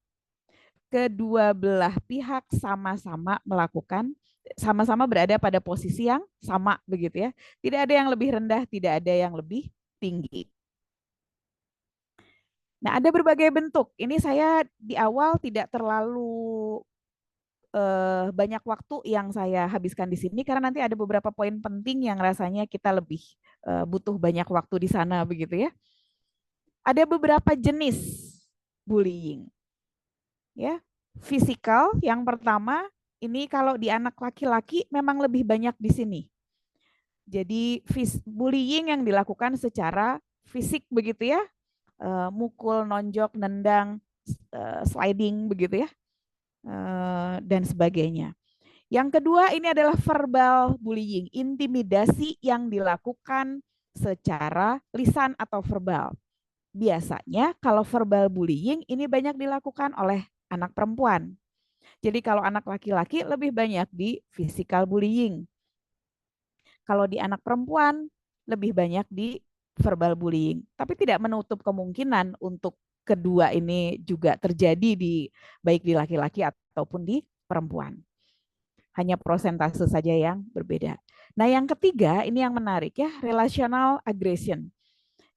Kedua belah pihak sama-sama melakukan, sama-sama berada pada posisi yang sama begitu ya. Tidak ada yang lebih rendah, tidak ada yang lebih tinggi. Nah, ada berbagai bentuk. Ini saya di awal tidak terlalu banyak waktu yang saya habiskan di sini karena nanti ada beberapa poin penting yang rasanya kita lebih butuh banyak waktu di sana begitu ya. Ada beberapa jenis bullying. Ya, fisikal yang pertama ini kalau di anak laki-laki memang lebih banyak di sini. Jadi bullying yang dilakukan secara fisik begitu ya, mukul, nonjok, nendang, sliding begitu ya, dan sebagainya. Yang kedua ini adalah verbal bullying, intimidasi yang dilakukan secara lisan atau verbal. Biasanya kalau verbal bullying ini banyak dilakukan oleh anak perempuan. Jadi kalau anak laki-laki lebih banyak di physical bullying. Kalau di anak perempuan lebih banyak di verbal bullying. Tapi tidak menutup kemungkinan untuk kedua ini juga terjadi di baik di laki-laki ataupun di perempuan. Hanya prosentase saja yang berbeda. Nah, yang ketiga ini yang menarik ya, relational aggression.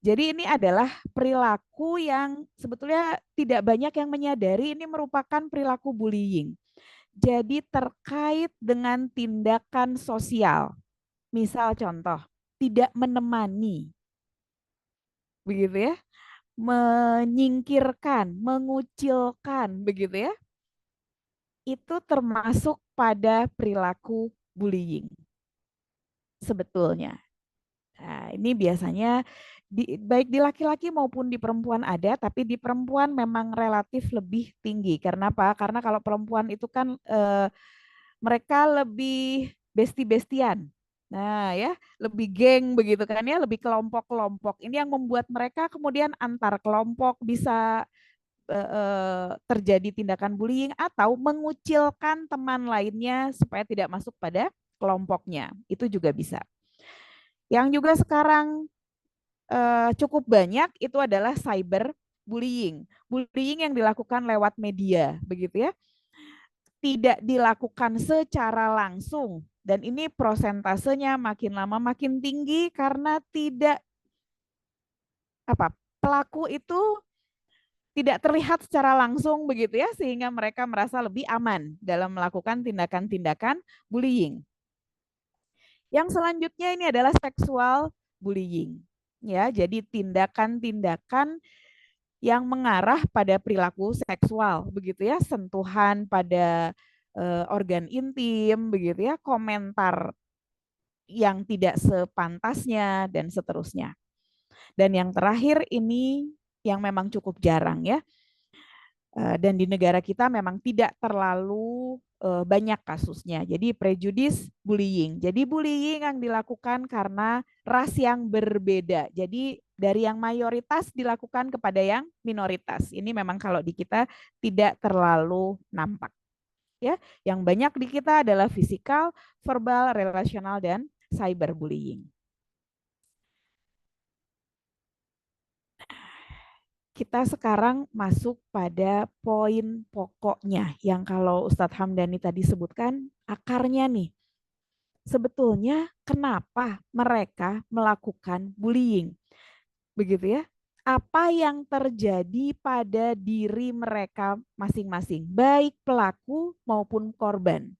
Jadi ini adalah perilaku yang sebetulnya tidak banyak yang menyadari ini merupakan perilaku bullying. Jadi terkait dengan tindakan sosial. Misal contoh, tidak menemani. Begitu ya. Menyingkirkan, mengucilkan, begitu ya. Itu termasuk pada perilaku bullying. Sebetulnya. Nah, ini biasanya baik di laki-laki maupun di perempuan ada, tapi di perempuan memang relatif lebih tinggi. Karena apa? Karena kalau perempuan itu kan mereka lebih besti-bestian. Nah ya, lebih geng begitu kan ya, lebih kelompok-kelompok. Ini yang membuat mereka kemudian antar kelompok bisa terjadi tindakan bullying atau mengucilkan teman lainnya supaya tidak masuk pada kelompoknya. Itu juga bisa. Yang juga sekarang cukup banyak itu adalah cyber bullying. Bullying yang dilakukan lewat media, begitu ya. Tidak dilakukan secara langsung dan ini prosentasenya makin lama makin tinggi karena tidak pelaku itu tidak terlihat secara langsung begitu ya sehingga mereka merasa lebih aman dalam melakukan tindakan-tindakan bullying. Yang selanjutnya ini adalah sexual bullying. Ya, jadi tindakan-tindakan yang mengarah pada perilaku seksual, begitu ya, sentuhan pada organ intim, begitu ya, komentar yang tidak sepantasnya dan seterusnya. Dan yang terakhir ini yang memang cukup jarang ya, dan di negara kita memang tidak terlalu banyak kasusnya. Jadi prejudis bullying. Jadi bullying yang dilakukan karena ras yang berbeda. Jadi dari yang mayoritas dilakukan kepada yang minoritas. Ini memang kalau di kita tidak terlalu nampak. Ya, yang banyak di kita adalah fisikal, verbal, relasional dan cyberbullying. Kita sekarang masuk pada poin pokoknya yang kalau Ustadz Hamdani tadi sebutkan akarnya nih. Sebetulnya kenapa mereka melakukan bullying? Begitu ya. Apa yang terjadi pada diri mereka masing-masing, baik pelaku maupun korban.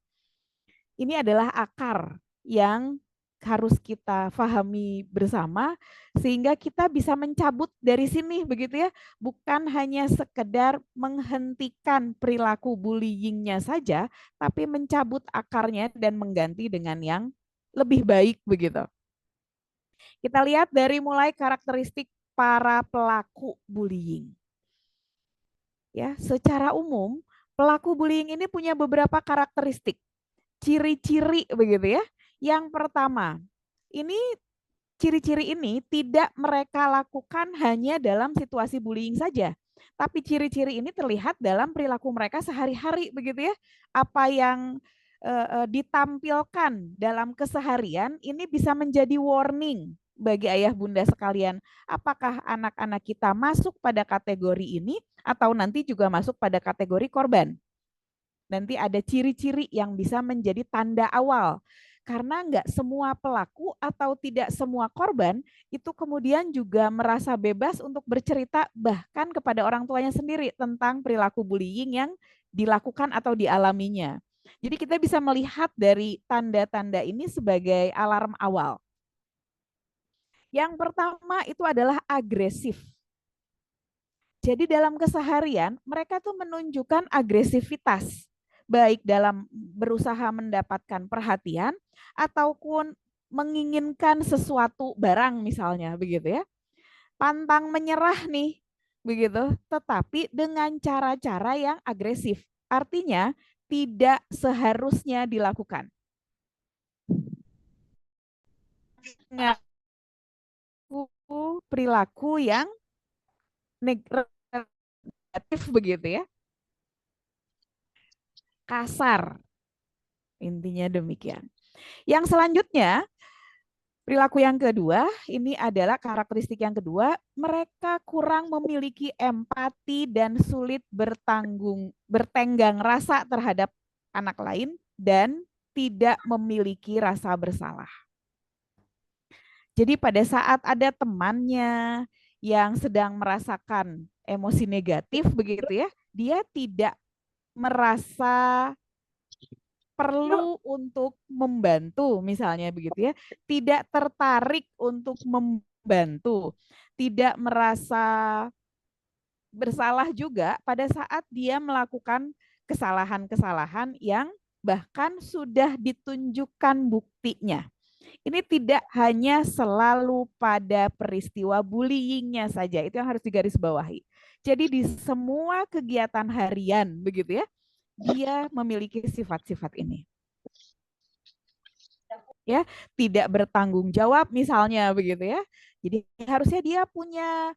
Ini adalah akar yang harus kita pahami bersama sehingga kita bisa mencabut dari sini begitu ya, bukan hanya sekedar menghentikan perilaku bullyingnya saja, tapi mencabut akarnya dan mengganti dengan yang lebih baik begitu. Kita lihat dari mulai karakteristik para pelaku bullying. Ya, secara umum Pelaku bullying ini punya beberapa karakteristik, ciri-ciri begitu ya. Yang pertama, ini ciri-ciri ini tidak mereka lakukan hanya dalam situasi bullying saja, tapi ciri-ciri ini terlihat dalam perilaku mereka sehari-hari begitu ya. Apa yang ditampilkan dalam keseharian ini bisa menjadi warning bagi ayah bunda sekalian. Apakah anak-anak kita masuk pada kategori ini atau nanti juga masuk pada kategori korban? Nanti ada ciri-ciri yang bisa menjadi tanda awal. Karena enggak semua pelaku atau tidak semua korban itu kemudian juga merasa bebas untuk bercerita bahkan kepada orang tuanya sendiri tentang perilaku bullying yang dilakukan atau dialaminya. Jadi kita bisa melihat dari tanda-tanda ini sebagai alarm awal. Yang pertama itu adalah agresif. Jadi dalam keseharian mereka tuh menunjukkan agresivitas, baik dalam berusaha mendapatkan perhatian ataupun menginginkan sesuatu barang misalnya begitu ya. Pantang menyerah nih, begitu, tetapi dengan cara-cara yang agresif. Artinya tidak seharusnya dilakukan. Perilaku yang negatif begitu ya. Kasar. Intinya demikian. Yang selanjutnya, perilaku yang kedua, ini adalah karakteristik yang kedua, mereka kurang memiliki empati dan sulit bertenggang rasa terhadap anak lain dan tidak memiliki rasa bersalah. Jadi pada saat ada temannya yang sedang merasakan emosi negatif begitu ya, dia tidak merasa perlu untuk membantu misalnya begitu ya, tidak tertarik untuk membantu, tidak merasa bersalah juga pada saat dia melakukan kesalahan-kesalahan yang bahkan sudah ditunjukkan buktinya. Ini tidak hanya selalu pada peristiwa bullyingnya saja, itu yang harus digarisbawahi. Jadi di semua kegiatan harian begitu ya, dia memiliki sifat-sifat ini. Ya, tidak bertanggung jawab misalnya begitu ya. Jadi harusnya dia punya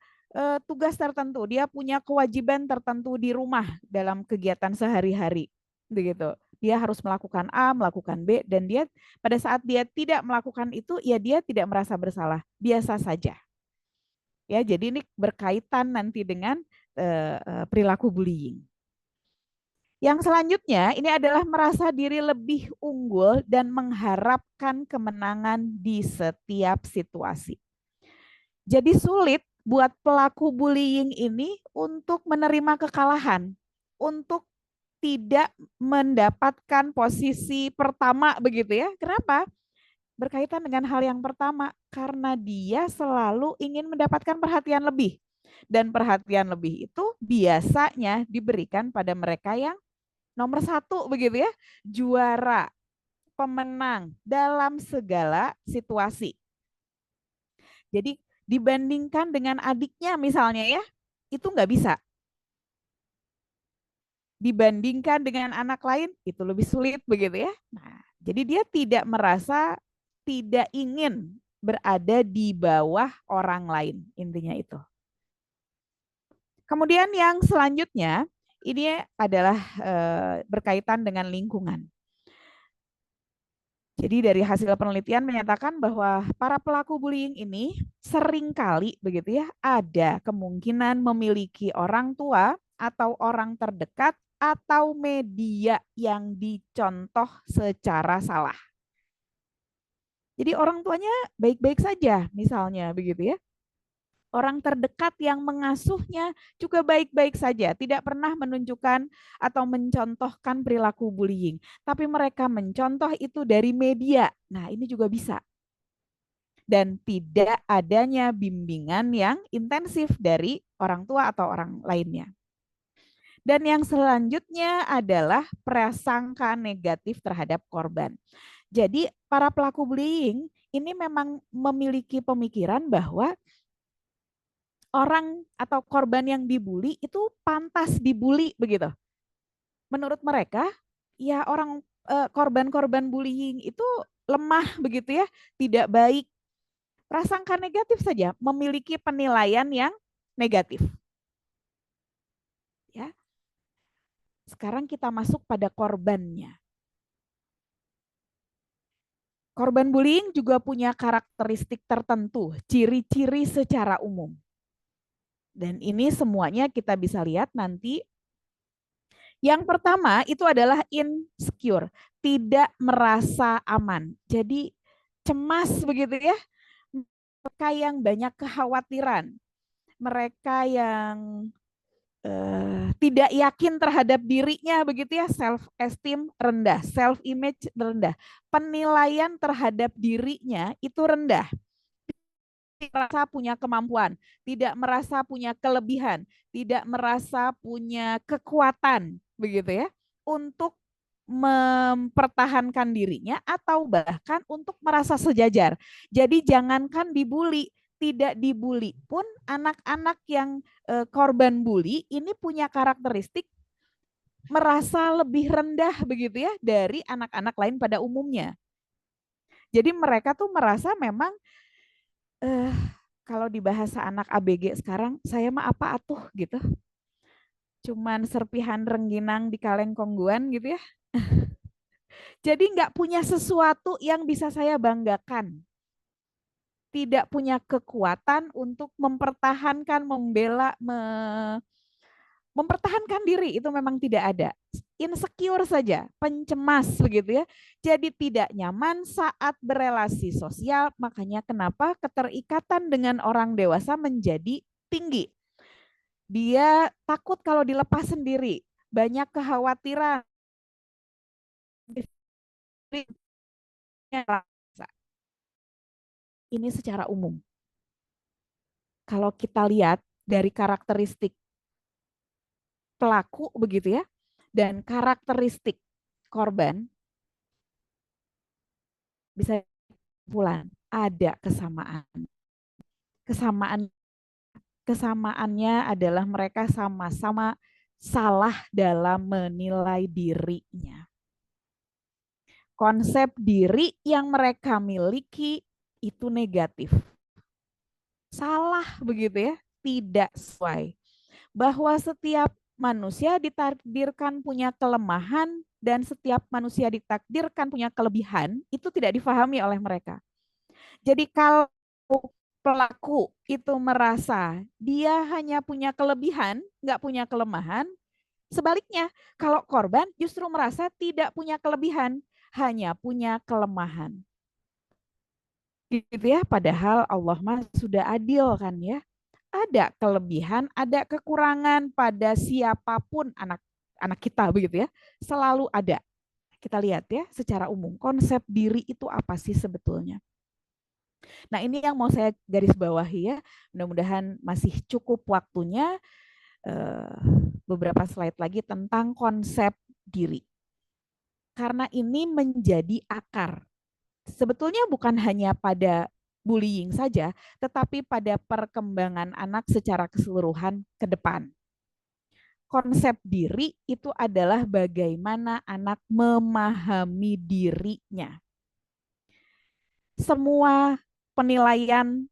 tugas tertentu, dia punya kewajiban tertentu di rumah dalam kegiatan sehari-hari begitu. Dia harus melakukan A, melakukan B, dan dia pada saat dia tidak melakukan itu, ya dia tidak merasa bersalah, biasa saja. Ya, jadi ini berkaitan nanti dengan perilaku bullying. Yang selanjutnya ini adalah merasa diri lebih unggul dan mengharapkan kemenangan di setiap situasi. Jadi sulit buat pelaku bullying ini untuk menerima kekalahan, untuk tidak mendapatkan posisi pertama begitu ya. Kenapa? Berkaitan dengan hal yang pertama, karena dia selalu ingin mendapatkan perhatian lebih. Dan perhatian lebih itu biasanya diberikan pada mereka yang nomor satu begitu ya, juara, pemenang dalam segala situasi. Jadi dibandingkan dengan adiknya misalnya ya, itu nggak bisa. Dibandingkan dengan anak lain itu lebih sulit begitu ya. Nah, jadi dia tidak merasa, tidak ingin berada di bawah orang lain, intinya itu. Kemudian yang selanjutnya ini adalah berkaitan dengan lingkungan. Jadi dari hasil penelitian menyatakan bahwa para pelaku bullying ini seringkali begitu ya, ada kemungkinan memiliki orang tua atau orang terdekat atau media yang dicontoh secara salah. Jadi orang tuanya baik-baik saja misalnya begitu ya. Orang terdekat yang mengasuhnya juga baik-baik saja, tidak pernah menunjukkan atau mencontohkan perilaku bullying. Tapi mereka mencontoh itu dari media. Nah, ini juga bisa. Dan tidak adanya bimbingan yang intensif dari orang tua atau orang lainnya. Dan yang selanjutnya adalah prasangka negatif terhadap korban. Jadi para pelaku bullying ini memang memiliki pemikiran bahwa orang atau korban yang dibully itu pantas dibully begitu. menurut mereka ya orang korban-korban bullying itu lemah begitu ya, tidak baik. Prasangka negatif saja, memiliki penilaian yang negatif. Ya. Sekarang kita masuk pada korbannya. Korban bullying juga punya karakteristik tertentu, ciri-ciri secara umum. Dan ini semuanya kita bisa lihat nanti. Yang pertama itu adalah insecure, tidak merasa aman. Jadi cemas begitu ya. Mereka yang banyak kekhawatiran, mereka yang tidak yakin terhadap dirinya begitu ya, self esteem rendah, self image rendah, penilaian terhadap dirinya itu rendah, tidak merasa punya kemampuan, tidak merasa punya kelebihan, tidak merasa punya kekuatan begitu ya untuk mempertahankan dirinya atau bahkan untuk merasa sejajar. Jadi jangankan dibully, tidak dibully pun anak-anak yang korban bully ini punya karakteristik merasa lebih rendah begitu ya dari anak-anak lain pada umumnya. Jadi mereka tuh merasa memang kalau di bahasa anak ABG sekarang, saya mah apa atuh gitu. Cuman serpihan rengginang di kaleng kongguan gitu ya. Jadi nggak punya sesuatu yang bisa saya banggakan. Tidak punya kekuatan untuk mempertahankan, membela, mempertahankan diri itu memang tidak ada. Insecure saja, pencemas begitu ya. Jadi tidak nyaman saat berelasi sosial, makanya kenapa keterikatan dengan orang dewasa menjadi tinggi. Dia takut kalau dilepas sendiri, banyak kekhawatiran. Ini secara umum. Kalau kita lihat dari karakteristik pelaku begitu ya, dan karakteristik korban, bisa pulang ada kesamaan. Kesamaannya adalah mereka sama-sama salah dalam menilai dirinya. Konsep diri yang mereka miliki itu negatif. Salah begitu ya, tidak sesuai. Bahwa setiap manusia ditakdirkan punya kelemahan dan setiap manusia ditakdirkan punya kelebihan, itu tidak difahami oleh mereka. Jadi kalau pelaku itu merasa dia hanya punya kelebihan, nggak punya kelemahan, sebaliknya kalau korban justru merasa tidak punya kelebihan, hanya punya kelemahan. Gitu ya, padahal Allah mah sudah adil kan ya. Ada kelebihan, ada kekurangan pada siapapun anak kita begitu ya. Selalu ada. Kita lihat ya secara umum konsep diri itu apa sih sebetulnya. Nah, ini yang mau saya garis bawahi ya. Mudah-mudahan masih cukup waktunya beberapa slide lagi tentang konsep diri. Karena ini menjadi akar. Sebetulnya bukan hanya pada bullying saja, tetapi pada perkembangan anak secara keseluruhan ke depan. Konsep diri itu adalah bagaimana anak memahami dirinya. Semua penilaian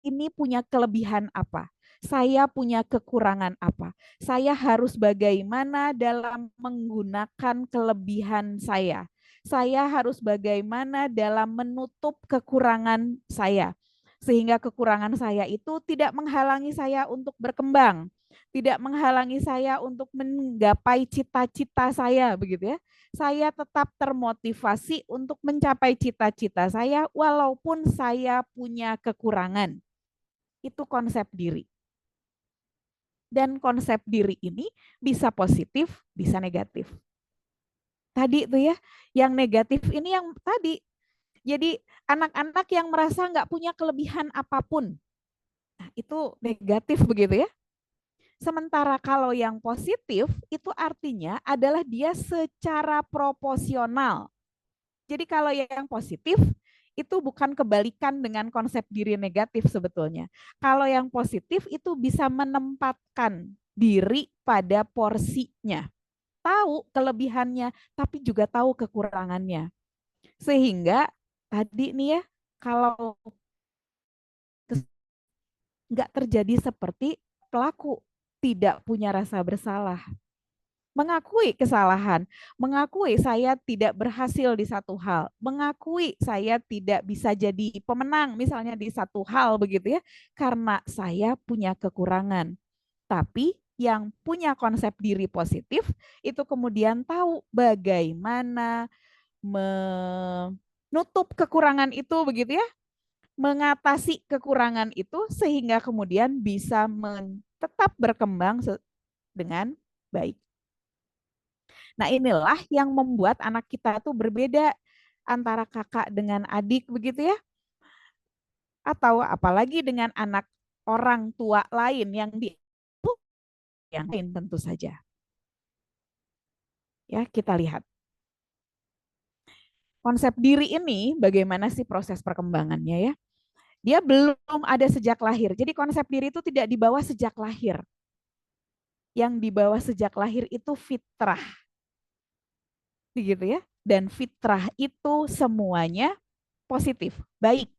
ini punya kelebihan apa? Saya punya kekurangan apa? Saya harus bagaimana dalam menggunakan kelebihan saya? Saya harus bagaimana dalam menutup kekurangan saya? Sehingga kekurangan saya itu tidak menghalangi saya untuk berkembang, tidak menghalangi saya untuk menggapai cita-cita saya, begitu ya. Saya tetap termotivasi untuk mencapai cita-cita saya walaupun saya punya kekurangan. Itu konsep diri. Dan konsep diri ini bisa positif, bisa negatif. Tadi itu ya, yang negatif ini yang tadi. Jadi anak-anak yang merasa nggak punya kelebihan apapun. Nah, itu negatif begitu ya. Sementara kalau yang positif itu artinya adalah dia secara proporsional. Jadi kalau yang positif itu bukan kebalikan dengan konsep diri negatif sebetulnya. Kalau yang positif itu bisa menempatkan diri pada porsinya. Tahu kelebihannya, tapi juga tahu kekurangannya. Sehingga tadi nih ya, kalau nggak terjadi seperti pelaku tidak punya rasa bersalah. Mengakui kesalahan, mengakui saya tidak berhasil di satu hal, mengakui saya tidak bisa jadi pemenang misalnya di satu hal begitu ya, karena saya punya kekurangan. Tapi yang punya konsep diri positif itu kemudian tahu bagaimana menutup kekurangan itu begitu ya, mengatasi kekurangan itu sehingga kemudian bisa tetap berkembang dengan baik. Nah, inilah yang membuat anak kita tuh berbeda antara kakak dengan adik begitu ya. Atau apalagi dengan anak orang tua lain yang lain tentu saja. Ya, kita lihat. Konsep diri ini bagaimana sih proses perkembangannya ya? Dia belum ada sejak lahir. Jadi konsep diri itu tidak dibawa sejak lahir. Yang dibawa sejak lahir itu fitrah. Begitu ya. Dan fitrah itu semuanya positif, baik.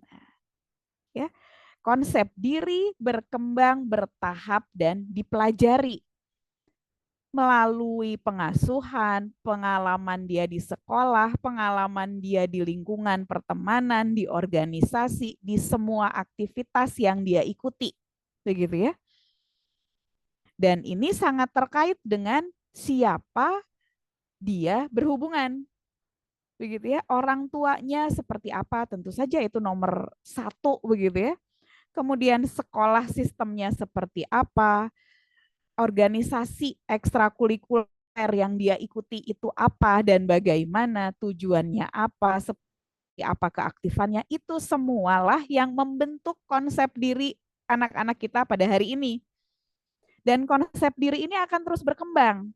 Nah, ya. Konsep diri berkembang bertahap dan dipelajari melalui pengasuhan, pengalaman dia di sekolah, pengalaman dia di lingkungan pertemanan, di organisasi, di semua aktivitas yang dia ikuti. Begitu ya. Dan ini sangat terkait dengan siapa dia berhubungan. Begitu ya, orang tuanya seperti apa, tentu saja itu nomor 1 begitu ya. Kemudian sekolah sistemnya seperti apa, organisasi ekstrakurikuler yang dia ikuti itu apa dan bagaimana, tujuannya apa, seperti apa keaktifannya, itu semualah yang membentuk konsep diri anak-anak kita pada hari ini. Dan konsep diri ini akan terus berkembang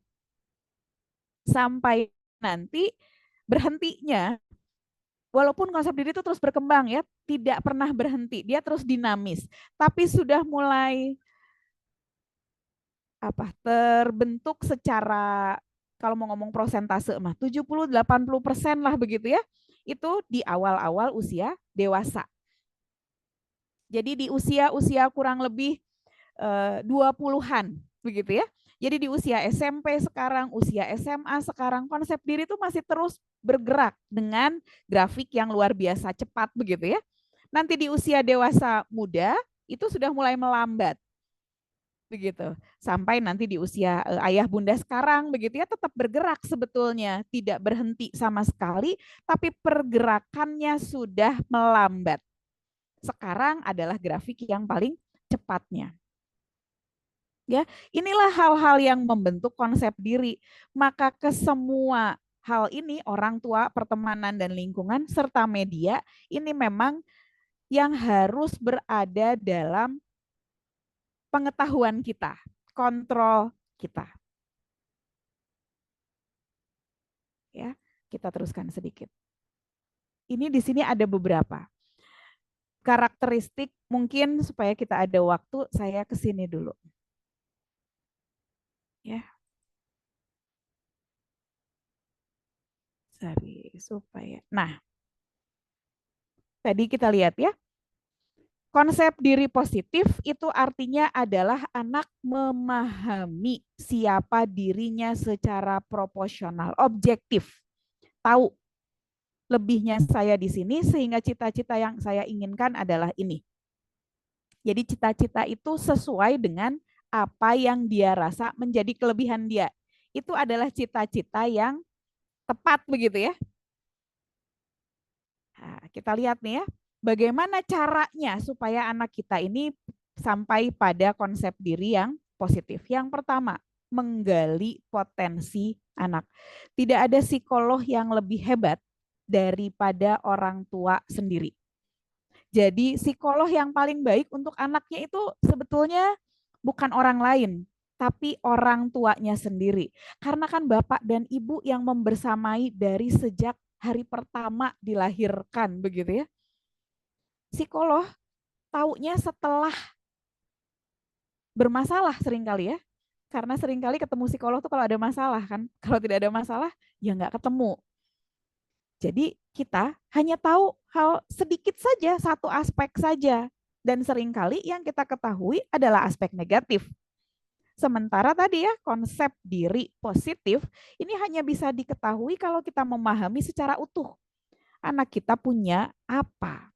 sampai nanti berhentinya, walaupun konsep diri itu terus berkembang ya, tidak pernah berhenti, dia terus dinamis, tapi sudah mulai terbentuk secara, kalau mau ngomong prosentase mah 70-80% lah begitu ya, itu di awal-awal usia dewasa. Jadi di usia kurang lebih 20-an begitu ya. Jadi di usia SMP sekarang, usia SMA sekarang, konsep diri itu masih terus bergerak dengan grafik yang luar biasa cepat begitu ya. Nanti di usia dewasa muda itu sudah mulai melambat. Begitu. Sampai nanti di usia ayah bunda sekarang begitu ya, tetap bergerak sebetulnya, tidak berhenti sama sekali, tapi pergerakannya sudah melambat. Sekarang adalah grafik yang paling cepatnya. Ya, inilah hal-hal yang membentuk konsep diri. Maka ke semua hal ini, orang tua, pertemanan dan lingkungan serta media, ini memang yang harus berada dalam pengetahuan kita, kontrol kita. Ya, kita teruskan sedikit. Ini di sini ada beberapa karakteristik, mungkin supaya kita ada waktu, saya ke sini dulu. Ya. Supaya. Nah, tadi kita lihat ya. Konsep diri positif itu artinya adalah anak memahami siapa dirinya secara proporsional, objektif. Tahu lebihnya saya di sini sehingga cita-cita yang saya inginkan adalah ini. Jadi cita-cita itu sesuai dengan apa yang dia rasa menjadi kelebihan dia. Itu adalah cita-cita yang tepat begitu ya. Nah, kita lihat nih ya, bagaimana caranya supaya anak kita ini sampai pada konsep diri yang positif. Yang pertama, menggali potensi anak. Tidak ada psikolog yang lebih hebat daripada orang tua sendiri. Jadi psikolog yang paling baik untuk anaknya itu sebetulnya bukan orang lain, tapi orang tuanya sendiri. Karena kan bapak dan ibu yang membersamai dari sejak hari pertama dilahirkan begitu ya. Psikolog taunya setelah bermasalah seringkali ya. Karena seringkali ketemu psikolog tuh kalau ada masalah kan. Kalau tidak ada masalah ya nggak ketemu. Jadi kita hanya tahu hal sedikit saja, satu aspek saja. Dan seringkali yang kita ketahui adalah aspek negatif. Sementara tadi ya konsep diri positif ini hanya bisa diketahui kalau kita memahami secara utuh. Anak kita punya apa?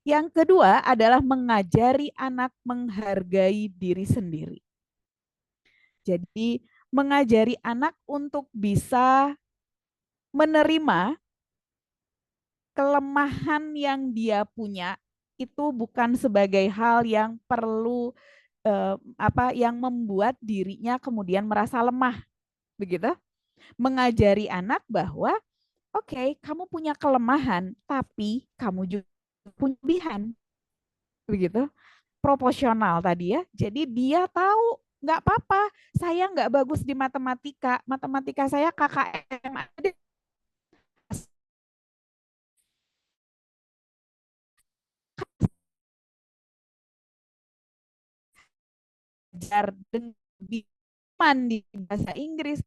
Yang kedua adalah mengajari anak menghargai diri sendiri. Jadi mengajari anak untuk bisa menerima kelemahan yang dia punya itu bukan sebagai hal yang perlu yang membuat dirinya kemudian merasa lemah, begitu. Mengajari anak bahwa oke, kamu punya kelemahan, tapi kamu juga punya kelebihan, begitu. Proporsional tadi ya. Jadi dia tahu nggak apa-apa, saya nggak bagus di matematika, matematika saya KKM ada. Belajar dengan di bahasa Inggris,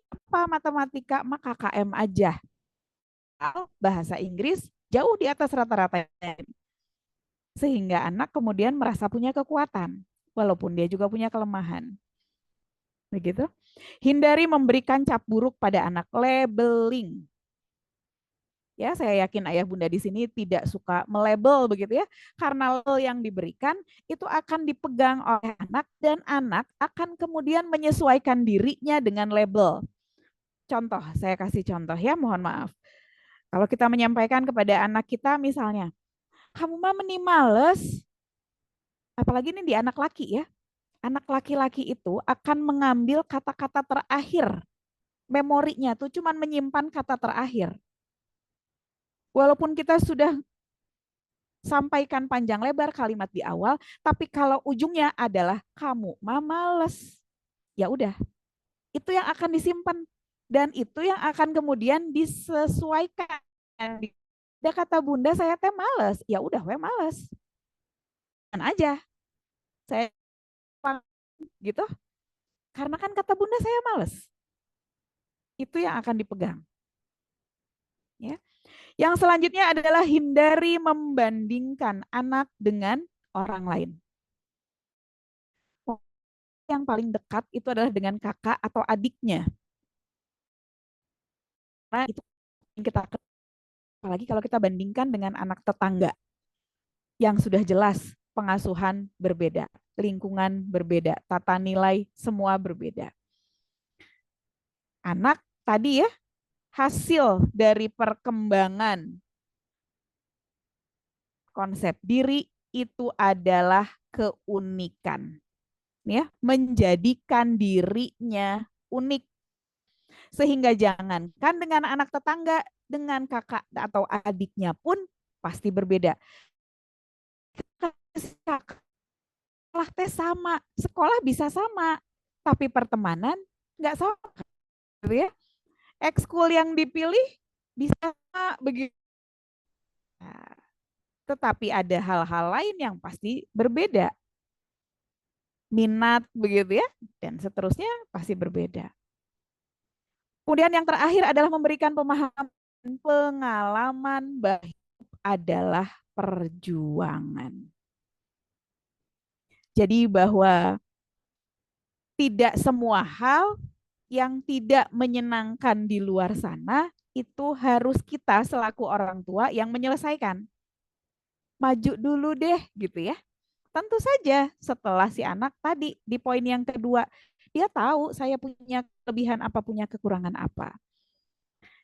apa matematika maka KKM aja. Bahasa Inggris jauh di atas rata-rata. Sehingga anak kemudian merasa punya kekuatan, walaupun dia juga punya kelemahan. Begitu. Hindari memberikan cap buruk pada anak, labeling. Ya, saya yakin ayah bunda di sini tidak suka melabel begitu ya, karena label yang diberikan itu akan dipegang oleh anak dan anak akan kemudian menyesuaikan dirinya dengan label. Contoh, saya kasih contoh ya, mohon maaf. Kalau kita menyampaikan kepada anak kita misalnya, kamu mah meni males, apalagi ini di anak laki ya, anak laki-laki itu akan mengambil kata-kata terakhir, memorinya tuh cuman menyimpan kata terakhir. Walaupun kita sudah sampaikan panjang lebar kalimat di awal, tapi kalau ujungnya adalah kamu mah males, ya udah, itu yang akan disimpan dan itu yang akan kemudian disesuaikan. Ada kata bunda saya teh males, ya udah we males, kan aja, saya gitu, karena kan kata bunda saya males, itu yang akan dipegang. Ya. Yang selanjutnya adalah hindari membandingkan anak dengan orang lain. Yang paling dekat itu adalah dengan kakak atau adiknya. Nah, itu yang kita, apalagi kalau kita bandingkan dengan anak tetangga yang sudah jelas pengasuhan berbeda, lingkungan berbeda, tata nilai semua berbeda. Anak tadi ya, hasil dari perkembangan konsep diri itu adalah keunikan. Ya, menjadikan dirinya unik. Sehingga jangankan dengan anak tetangga, dengan kakak atau adiknya pun pasti berbeda. Sekolah teh sama, sekolah bisa sama, tapi pertemanan nggak sama, gitu ya. Ekskul yang dipilih bisa sama, begitu. Nah, tetapi ada hal-hal lain yang pasti berbeda. Minat begitu ya, dan seterusnya pasti berbeda. Kemudian yang terakhir adalah memberikan pemahaman, pengalaman bahwa hidup adalah perjuangan. Jadi bahwa tidak semua hal yang tidak menyenangkan di luar sana itu harus kita selaku orang tua yang menyelesaikan. Maju dulu deh gitu ya. Tentu saja setelah si anak tadi di poin yang kedua, dia tahu saya punya kelebihan apa, punya kekurangan apa.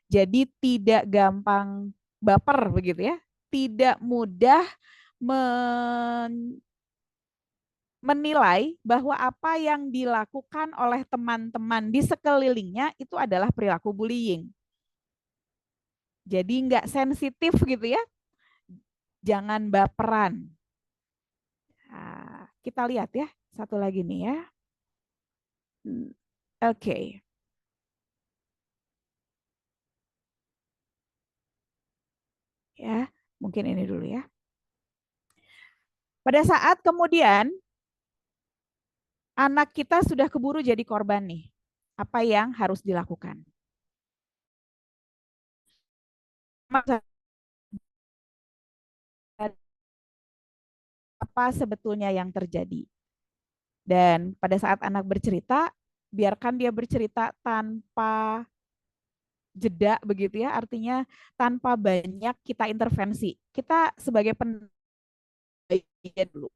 Jadi tidak gampang baper begitu ya. Tidak mudah menilai bahwa apa yang dilakukan oleh teman-teman di sekelilingnya itu adalah perilaku bullying. Jadi nggak sensitif gitu ya. Jangan baperan. Nah, kita lihat ya, satu lagi nih ya. Oke. Ya, mungkin ini dulu ya. Pada saat kemudian anak kita sudah keburu jadi korban nih, apa yang harus dilakukan? Apa sebetulnya yang terjadi? Dan pada saat anak bercerita, biarkan dia bercerita tanpa jeda begitu ya, artinya tanpa banyak kita intervensi. Kita sebagai pendengar dulu,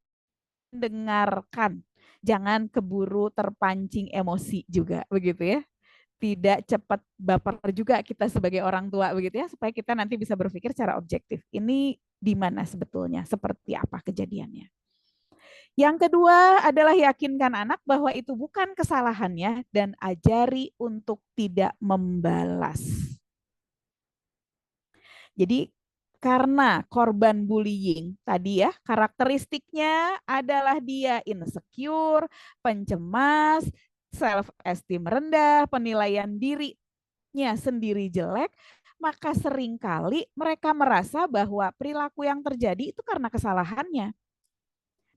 dengarkan, jangan keburu terpancing emosi juga begitu ya. Tidak cepat baper juga kita sebagai orang tua begitu ya, supaya kita nanti bisa berpikir secara objektif. Ini di mana sebetulnya, seperti apa kejadiannya. Yang kedua adalah yakinkan anak bahwa itu bukan kesalahannya dan ajari untuk tidak membalas. Jadi karena korban bullying tadi ya, karakteristiknya adalah dia insecure, pencemas, self-esteem rendah, penilaian dirinya sendiri jelek, maka seringkali mereka merasa bahwa perilaku yang terjadi itu karena kesalahannya.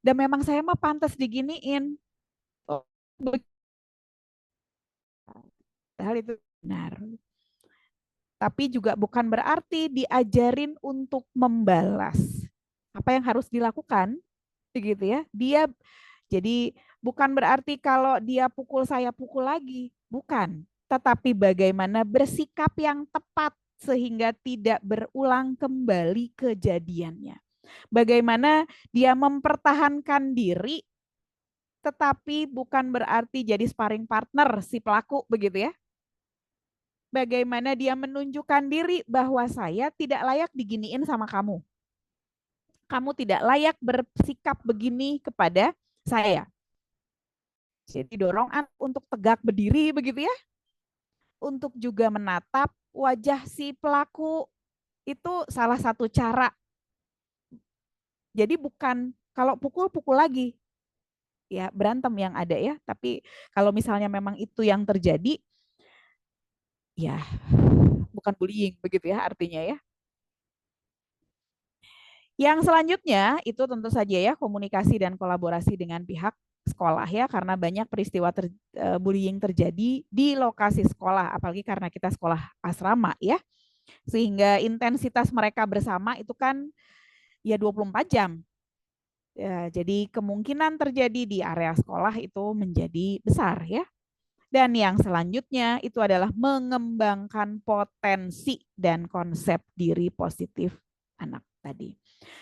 Dan memang saya mah pantas diginiin. Hal itu benar. Tapi juga bukan berarti diajarin untuk membalas. Apa yang harus dilakukan? Begitu ya. Dia jadi bukan berarti kalau dia pukul saya pukul lagi, bukan. Tetapi bagaimana bersikap yang tepat sehingga tidak berulang kembali kejadiannya. Bagaimana dia mempertahankan diri, tetapi bukan berarti jadi sparring partner si pelaku begitu ya. Bagaimana dia menunjukkan diri bahwa saya tidak layak diginiin sama kamu. Kamu tidak layak bersikap begini kepada saya. Jadi dorong anak untuk tegak berdiri begitu ya. Untuk juga menatap wajah si pelaku, itu salah satu cara. Jadi bukan kalau pukul lagi. Ya berantem yang ada ya. Tapi kalau misalnya memang itu yang terjadi, ya bukan bullying begitu ya artinya ya. Yang selanjutnya itu tentu saja ya komunikasi dan kolaborasi dengan pihak sekolah ya, karena banyak peristiwa bullying terjadi di lokasi sekolah, apalagi karena kita sekolah asrama ya. Sehingga intensitas mereka bersama itu kan ya 24 jam. Ya, jadi kemungkinan terjadi di area sekolah itu menjadi besar ya. Dan yang selanjutnya itu adalah mengembangkan potensi dan konsep diri positif anak tadi.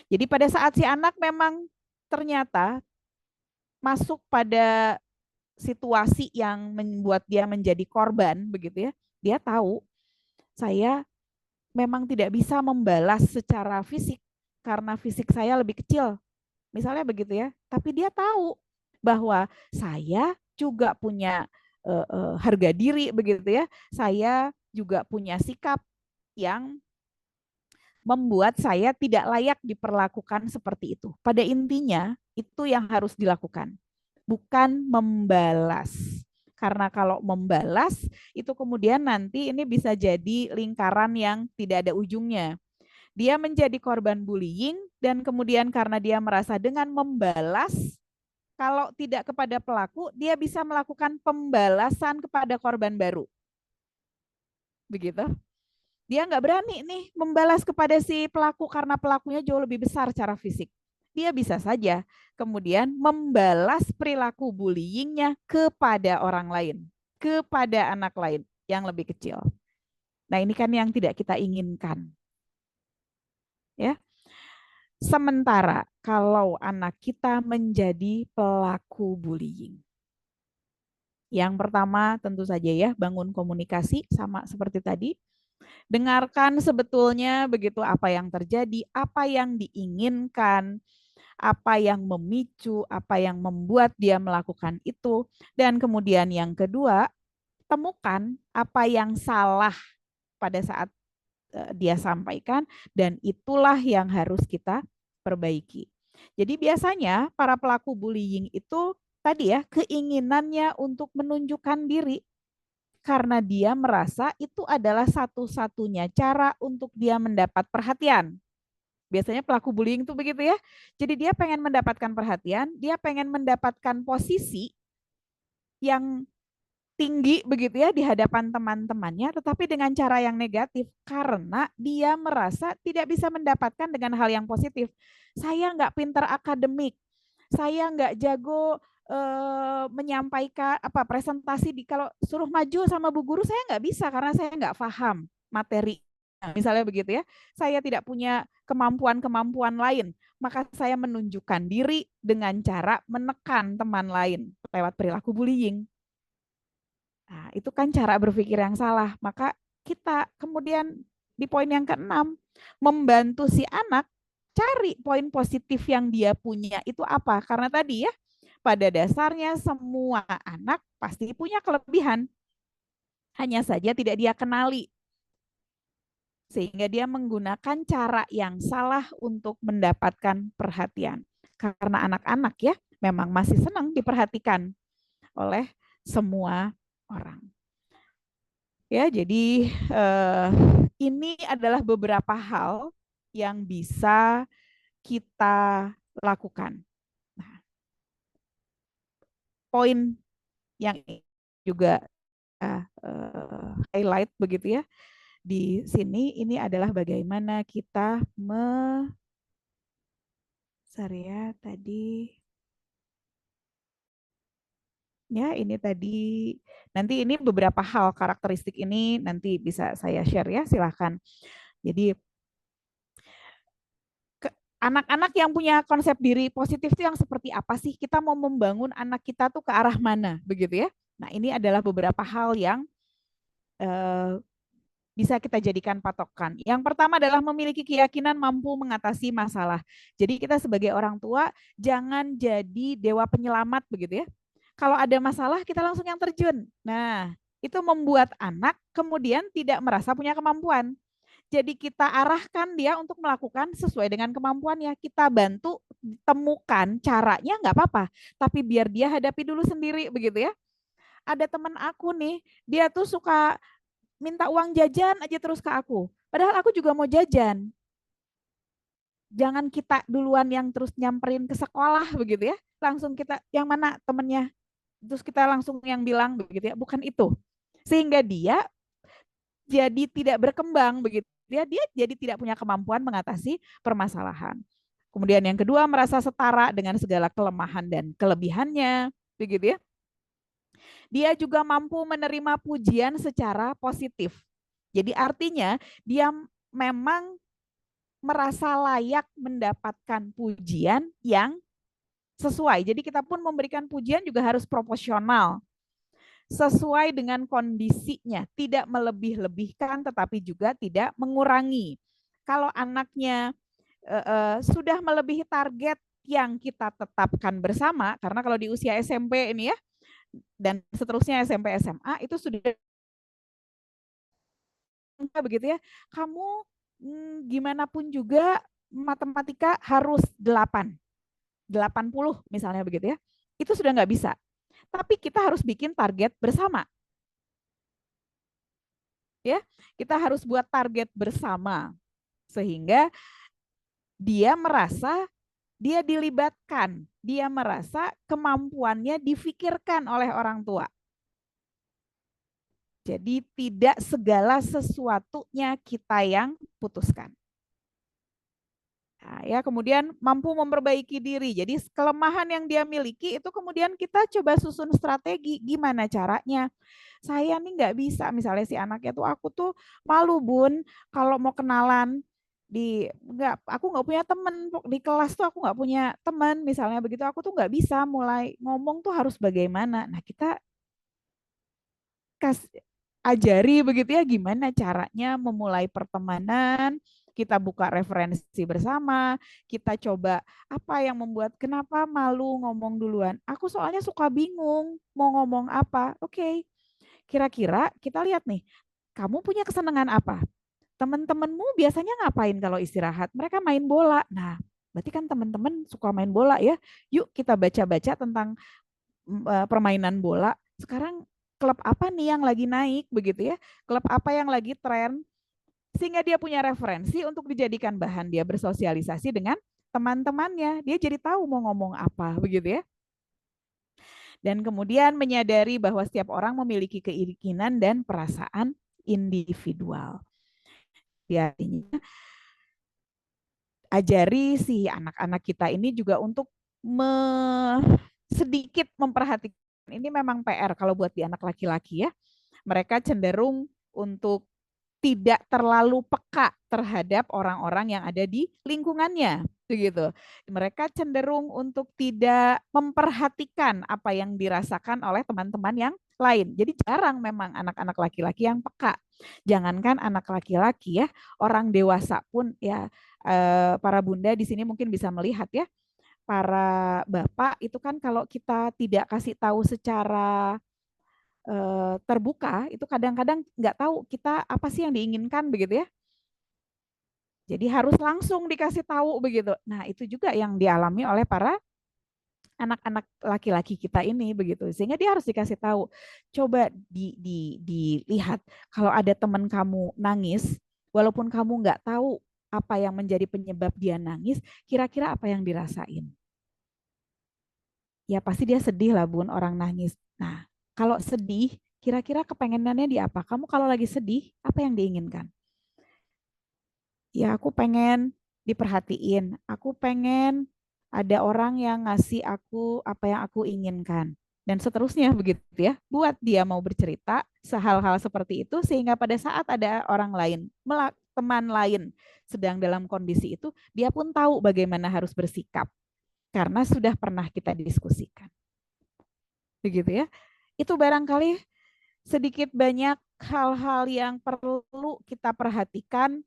Jadi pada saat si anak memang ternyata masuk pada situasi yang membuat dia menjadi korban begitu ya, dia tahu saya memang tidak bisa membalas secara fisik karena fisik saya lebih kecil. Misalnya begitu ya, tapi dia tahu bahwa saya juga punya harga diri begitu ya. Saya juga punya sikap yang membuat saya tidak layak diperlakukan seperti itu. Pada intinya itu yang harus dilakukan, bukan membalas. Karena kalau membalas itu kemudian nanti ini bisa jadi lingkaran yang tidak ada ujungnya. Dia menjadi korban bullying dan kemudian karena dia merasa dengan membalas, kalau tidak kepada pelaku, dia bisa melakukan pembalasan kepada korban baru. Begitu. Dia nggak berani nih membalas kepada si pelaku karena pelakunya jauh lebih besar secara fisik. Dia bisa saja kemudian membalas perilaku bullyingnya kepada orang lain, kepada anak lain yang lebih kecil. Nah ini kan yang tidak kita inginkan. Ya. Sementara kalau anak kita menjadi pelaku bullying, yang pertama tentu saja ya bangun komunikasi sama seperti tadi. Dengarkan sebetulnya begitu apa yang terjadi, apa yang diinginkan, apa yang memicu, apa yang membuat dia melakukan itu. Dan kemudian yang kedua, temukan apa yang salah pada saat dia sampaikan dan itulah yang harus kita perbaiki. Jadi biasanya para pelaku bullying itu tadi ya keinginannya untuk menunjukkan diri karena dia merasa itu adalah satu-satunya cara untuk dia mendapat perhatian. Biasanya pelaku bullying tuh begitu ya. Jadi dia pengen mendapatkan perhatian, dia pengen mendapatkan posisi yang tinggi begitu ya di hadapan teman-temannya, tetapi dengan cara yang negatif karena dia merasa tidak bisa mendapatkan dengan hal yang positif. Saya nggak pintar akademik, saya nggak jago menyampaikan presentasi kalau suruh maju sama bu guru saya nggak bisa karena saya nggak paham materi. Misalnya begitu ya, saya tidak punya kemampuan-kemampuan lain, maka saya menunjukkan diri dengan cara menekan teman lain lewat perilaku bullying. Nah, itu kan cara berpikir yang salah. Maka kita kemudian di poin yang keenam, membantu si anak cari poin positif yang dia punya itu apa. Karena tadi ya, pada dasarnya semua anak pasti punya kelebihan. Hanya saja tidak dia kenali. Sehingga dia menggunakan cara yang salah untuk mendapatkan perhatian. Karena anak-anak ya memang masih senang diperhatikan oleh semua orang. Ya, jadi ini adalah beberapa hal yang bisa kita lakukan. Nah, poin yang juga highlight begitu ya di sini ini adalah bagaimana kita tadi ya ini tadi nanti ini beberapa hal karakteristik ini nanti bisa saya share ya, silahkan. Jadi anak-anak yang punya konsep diri positif itu yang seperti apa sih? Kita mau membangun anak kita tuh ke arah mana begitu ya. Nah, ini adalah beberapa hal yang bisa kita jadikan patokan. Yang pertama adalah memiliki keyakinan mampu mengatasi masalah. Jadi kita sebagai orang tua jangan jadi dewa penyelamat begitu ya. Kalau ada masalah kita langsung yang terjun. Nah, itu membuat anak kemudian tidak merasa punya kemampuan. Jadi kita arahkan dia untuk melakukan sesuai dengan kemampuannya. Kita bantu temukan caranya nggak apa-apa, tapi biar dia hadapi dulu sendiri begitu ya. Ada teman aku nih, dia tuh suka minta uang jajan aja terus ke aku. Padahal aku juga mau jajan. Jangan kita duluan yang terus nyamperin ke sekolah begitu ya. Langsung kita yang mana temennya. Terus kita langsung yang bilang begitu ya. Bukan itu. Sehingga dia jadi tidak berkembang begitu ya. Dia jadi tidak punya kemampuan mengatasi permasalahan. Kemudian yang kedua merasa setara dengan segala kelemahan dan kelebihannya begitu ya. Dia juga mampu menerima pujian secara positif. Jadi artinya dia memang merasa layak mendapatkan pujian yang sesuai. Jadi kita pun memberikan pujian juga harus proporsional. Sesuai dengan kondisinya. Tidak melebih-lebihkan tetapi juga tidak mengurangi. Kalau anaknya sudah melebihi target yang kita tetapkan bersama, karena kalau di usia SMP ini ya, dan seterusnya SMP SMA itu sudah begitu ya. Kamu gimana pun juga matematika harus 80 misalnya begitu ya. Itu sudah nggak bisa. Tapi kita harus bikin target bersama. Ya, kita harus buat target bersama sehingga dia merasa dia dilibatkan, dia merasa kemampuannya difikirkan oleh orang tua. Jadi tidak segala sesuatunya kita yang putuskan. Nah, ya, kemudian mampu memperbaiki diri. Jadi kelemahan yang dia miliki itu kemudian kita coba susun strategi gimana caranya. Saya nih nggak bisa, misalnya si anaknya tuh aku tuh malu Bun kalau mau kenalan aku nggak punya temen di kelas tuh, aku nggak punya teman misalnya begitu, aku tuh nggak bisa mulai ngomong tuh harus bagaimana. Nah, kita ajari begitu ya gimana caranya memulai pertemanan, kita buka referensi bersama, kita coba apa yang membuat kenapa malu ngomong duluan. Aku soalnya suka bingung mau ngomong apa. Oke, kira-kira kita lihat nih, kamu punya kesenangan apa? Teman-temanmu biasanya ngapain kalau istirahat? Mereka main bola. Nah, berarti kan teman-teman suka main bola ya. Yuk kita baca-baca tentang permainan bola. Sekarang klub apa nih yang lagi naik begitu ya? Klub apa yang lagi tren? sehingga dia punya referensi untuk dijadikan bahan dia bersosialisasi dengan teman-temannya. Dia jadi tahu mau ngomong apa, begitu ya. Dan kemudian menyadari bahwa setiap orang memiliki keinginan dan perasaan individual. Dia artinya ajari si anak-anak kita ini juga untuk sedikit memperhatikan. Ini memang PR kalau buat di anak laki-laki ya. Mereka cenderung untuk tidak terlalu peka terhadap orang-orang yang ada di lingkungannya, begitu. Mereka cenderung untuk tidak memperhatikan apa yang dirasakan oleh teman-teman yang lain. Jadi jarang memang anak-anak laki-laki yang peka. Jangankan anak laki-laki ya, orang dewasa pun ya, para bunda di sini mungkin bisa melihat ya, para bapak itu kan kalau kita tidak kasih tahu secara terbuka, itu kadang-kadang nggak tahu kita apa sih yang diinginkan, begitu ya. Jadi harus langsung dikasih tahu begitu. Nah, itu juga yang dialami oleh para anak-anak laki-laki kita ini begitu. Sehingga dia harus dikasih tahu. Coba dilihat kalau ada teman kamu nangis, walaupun kamu nggak tahu apa yang menjadi penyebab dia nangis, kira-kira apa yang dirasain? Ya pasti dia sedih lah Bun, orang nangis. Nah, kalau sedih, kira-kira kepengenannya di apa? Kamu kalau lagi sedih, apa yang diinginkan? Ya aku pengen diperhatiin, aku pengen ada orang yang ngasih aku apa yang aku inginkan. Dan seterusnya begitu ya, buat dia mau bercerita hal-hal seperti itu sehingga pada saat ada orang lain, teman lain sedang dalam kondisi itu, dia pun tahu bagaimana harus bersikap karena sudah pernah kita diskusikan. Begitu ya. Itu barangkali sedikit banyak hal-hal yang perlu kita perhatikan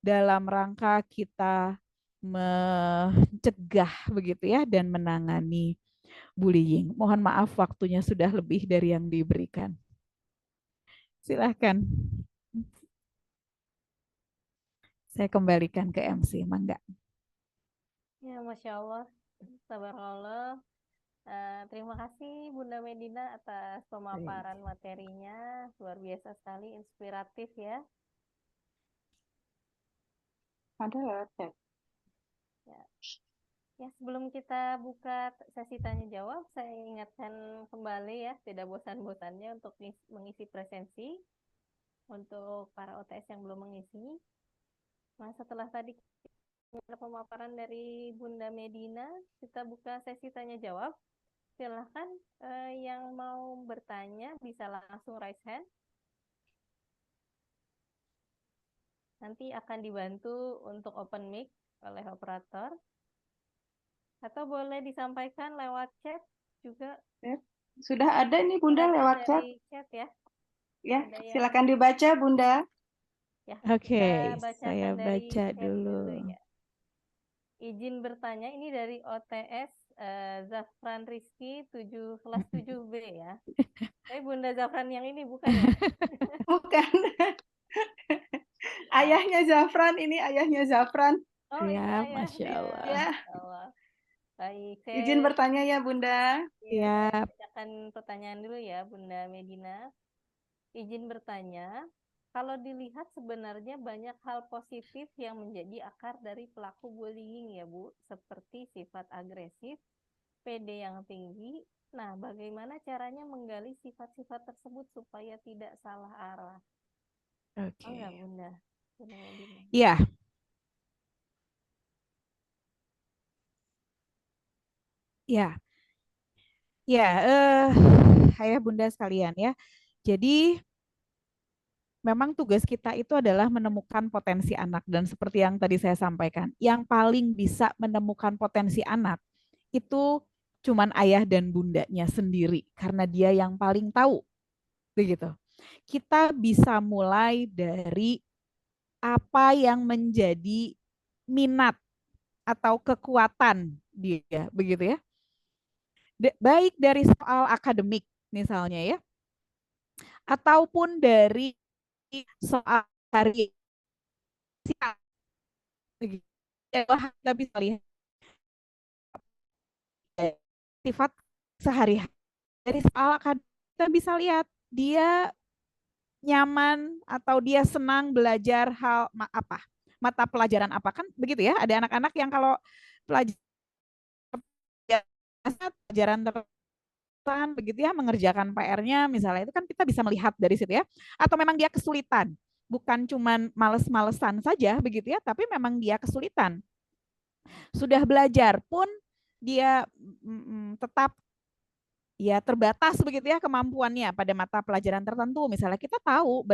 dalam rangka kita mencegah begitu ya dan menangani bullying. Mohon maaf waktunya sudah lebih dari yang diberikan. Silahkan. Saya kembalikan ke MC, Mangga. Ya, Masya Allah, Tabarakallah. Terima kasih Bunda Medina atas pemaparan materinya, luar biasa sekali, inspiratif ya. Ada lewat chat. Ya, sebelum kita buka sesi tanya jawab, saya ingatkan kembali ya, tidak bosan-bosannya untuk mengisi presensi untuk para OTS yang belum mengisi. Nah, setelah tadi pemaparan dari Bunda Medina, kita buka sesi tanya jawab. Silahkan yang mau bertanya bisa langsung raise hand. Nanti akan dibantu untuk open mic oleh operator. Atau boleh disampaikan lewat chat juga. Sudah ada nih Bunda Ada lewat dari chat ya. Ya, Ada yang- silakan dibaca Bunda. Ya, Oke, kita bacakan saya dari baca chat dulu. ya. Izin bertanya, ini dari OTS Zafran Rizky kelas 7B ya. Tapi Bunda Zafran yang ini bukan ya? Bukan. Ayahnya Zafran, ini ayahnya Zafran. Oh, ini Ya, ayah Masya dia. Allah. Ya, Allah. Baik, izin bertanya ya Bunda. saya Siap. bacakan pertanyaan dulu ya Bunda Medina. Izin bertanya, kalau dilihat sebenarnya banyak hal positif yang menjadi akar dari pelaku bullying ya Bu, seperti sifat agresif, PD yang tinggi. Nah, bagaimana caranya menggali sifat-sifat tersebut supaya tidak salah arah? Oke. Enggak, Bunda? Bunda Medina. Ya. Ya. Ya, ayah bunda sekalian ya. Jadi memang tugas kita itu adalah menemukan potensi anak dan seperti yang tadi saya sampaikan, yang paling bisa menemukan potensi anak itu cuman ayah dan bundanya sendiri karena dia yang paling tahu. Begitu. Kita bisa mulai dari apa yang menjadi minat atau kekuatan dia, begitu ya. Baik dari soal akademik misalnya ya, ataupun dari soal hari kita bisa lihat sifat sehari-hari dari soal akademik kita bisa lihat dia nyaman atau dia senang belajar mata pelajaran apa, kan begitu ya. Ada anak-anak yang kalau pelajaran tertentu begitu ya, mengerjakan PR-nya misalnya, itu kan kita bisa melihat dari situ ya. Atau memang dia kesulitan, bukan cuman males-malesan saja begitu ya, tapi memang dia kesulitan. Sudah belajar pun dia tetap ya terbatas begitu ya kemampuannya pada mata pelajaran tertentu. Misalnya kita tahu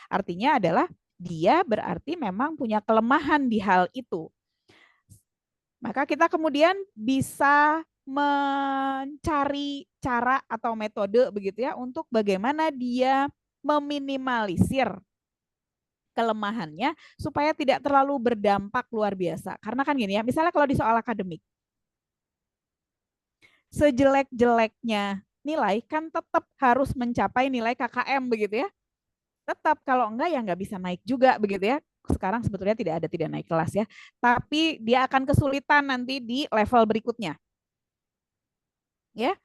artinya adalah dia berarti memang punya kelemahan di hal itu. Maka kita kemudian bisa mencari cara atau metode begitu ya untuk bagaimana dia meminimalisir kelemahannya supaya tidak terlalu berdampak luar biasa. Karena kan gini ya, misalnya kalau di soal akademik, sejelek-jeleknya nilai kan tetap harus mencapai nilai KKM begitu ya. Tetap, kalau enggak ya nggak bisa naik juga begitu ya. Sekarang sebetulnya tidak naik kelas ya, tapi dia akan kesulitan nanti di level berikutnya. Ya.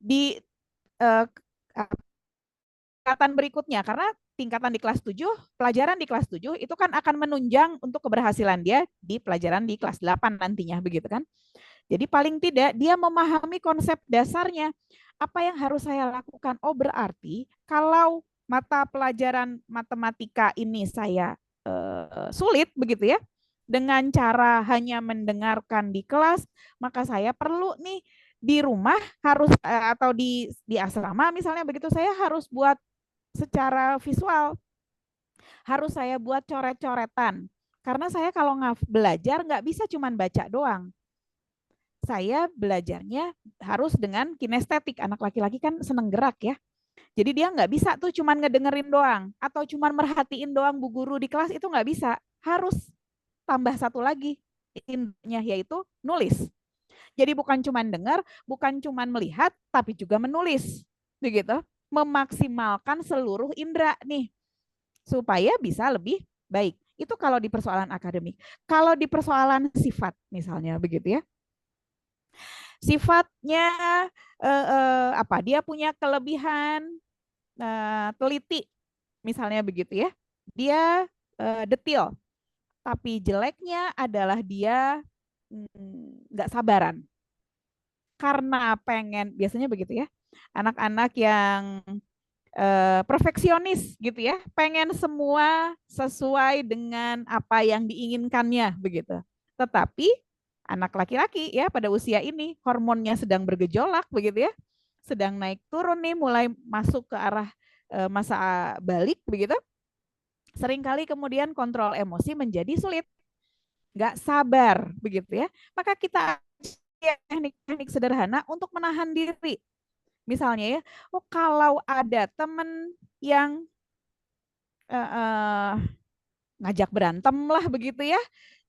Di tingkatan berikutnya, karena tingkatan di kelas 7, pelajaran di kelas 7 itu kan akan menunjang untuk keberhasilan dia di pelajaran di kelas 8 nantinya begitu kan. Jadi paling tidak dia memahami konsep dasarnya. Apa yang harus saya lakukan? Oh, berarti kalau mata pelajaran matematika ini saya sulit begitu ya, dengan cara hanya mendengarkan di kelas, maka saya perlu nih di rumah harus atau di asrama misalnya begitu, saya harus buat secara visual. Harus saya buat coret-coretan. Karena saya kalau belajar nggak bisa cuma baca doang. Saya belajarnya harus dengan kinestetik. Anak laki-laki kan seneng gerak ya. Jadi dia nggak bisa tuh cuman ngedengerin doang atau cuman merhatiin doang bu guru di kelas, itu nggak bisa. Harus tambah satu lagi intinya, yaitu nulis. Jadi bukan cuman dengar, bukan cuman melihat, tapi juga menulis. Begitu. Memaksimalkan seluruh indera nih supaya bisa lebih baik. Itu kalau di persoalan akademik. Kalau di persoalan sifat misalnya begitu ya. Sifatnya apa? Dia punya kelebihan teliti, misalnya begitu ya. Dia detil, tapi jeleknya adalah dia nggak sabaran. Karena pengen, biasanya begitu ya, anak-anak yang perfeksionis gitu ya, pengen semua sesuai dengan apa yang diinginkannya begitu. Tetapi anak laki-laki ya pada usia ini hormonnya sedang bergejolak begitu ya, sedang naik turun nih, mulai masuk ke arah masa balik begitu. Seringkali kemudian kontrol emosi menjadi sulit, nggak sabar begitu ya. Maka kita teknik-teknik sederhana untuk menahan diri. Misalnya ya, oh kalau ada temen yang ngajak berantem lah begitu ya,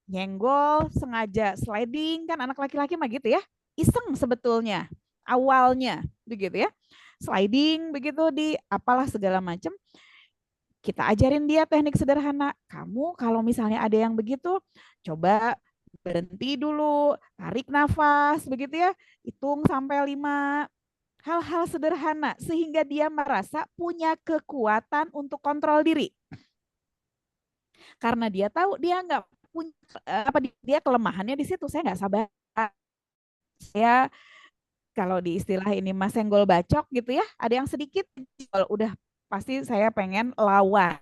nyenggol, sengaja sliding, kan anak laki-laki mah gitu ya, iseng sebetulnya awalnya begitu ya, sliding begitu di apalah segala macam. Kita ajarin dia teknik sederhana. Kamu kalau misalnya ada yang begitu, coba berhenti dulu, tarik nafas begitu ya, hitung sampai 5. Hal-hal sederhana sehingga dia merasa punya kekuatan untuk kontrol diri. Karena dia tahu dia nggak punya dia kelemahannya di situ. Saya nggak sabar. Saya kalau di istilah ini mas senggol bacok gitu ya, ada yang sedikit kalau udah pasti saya pengen lawan.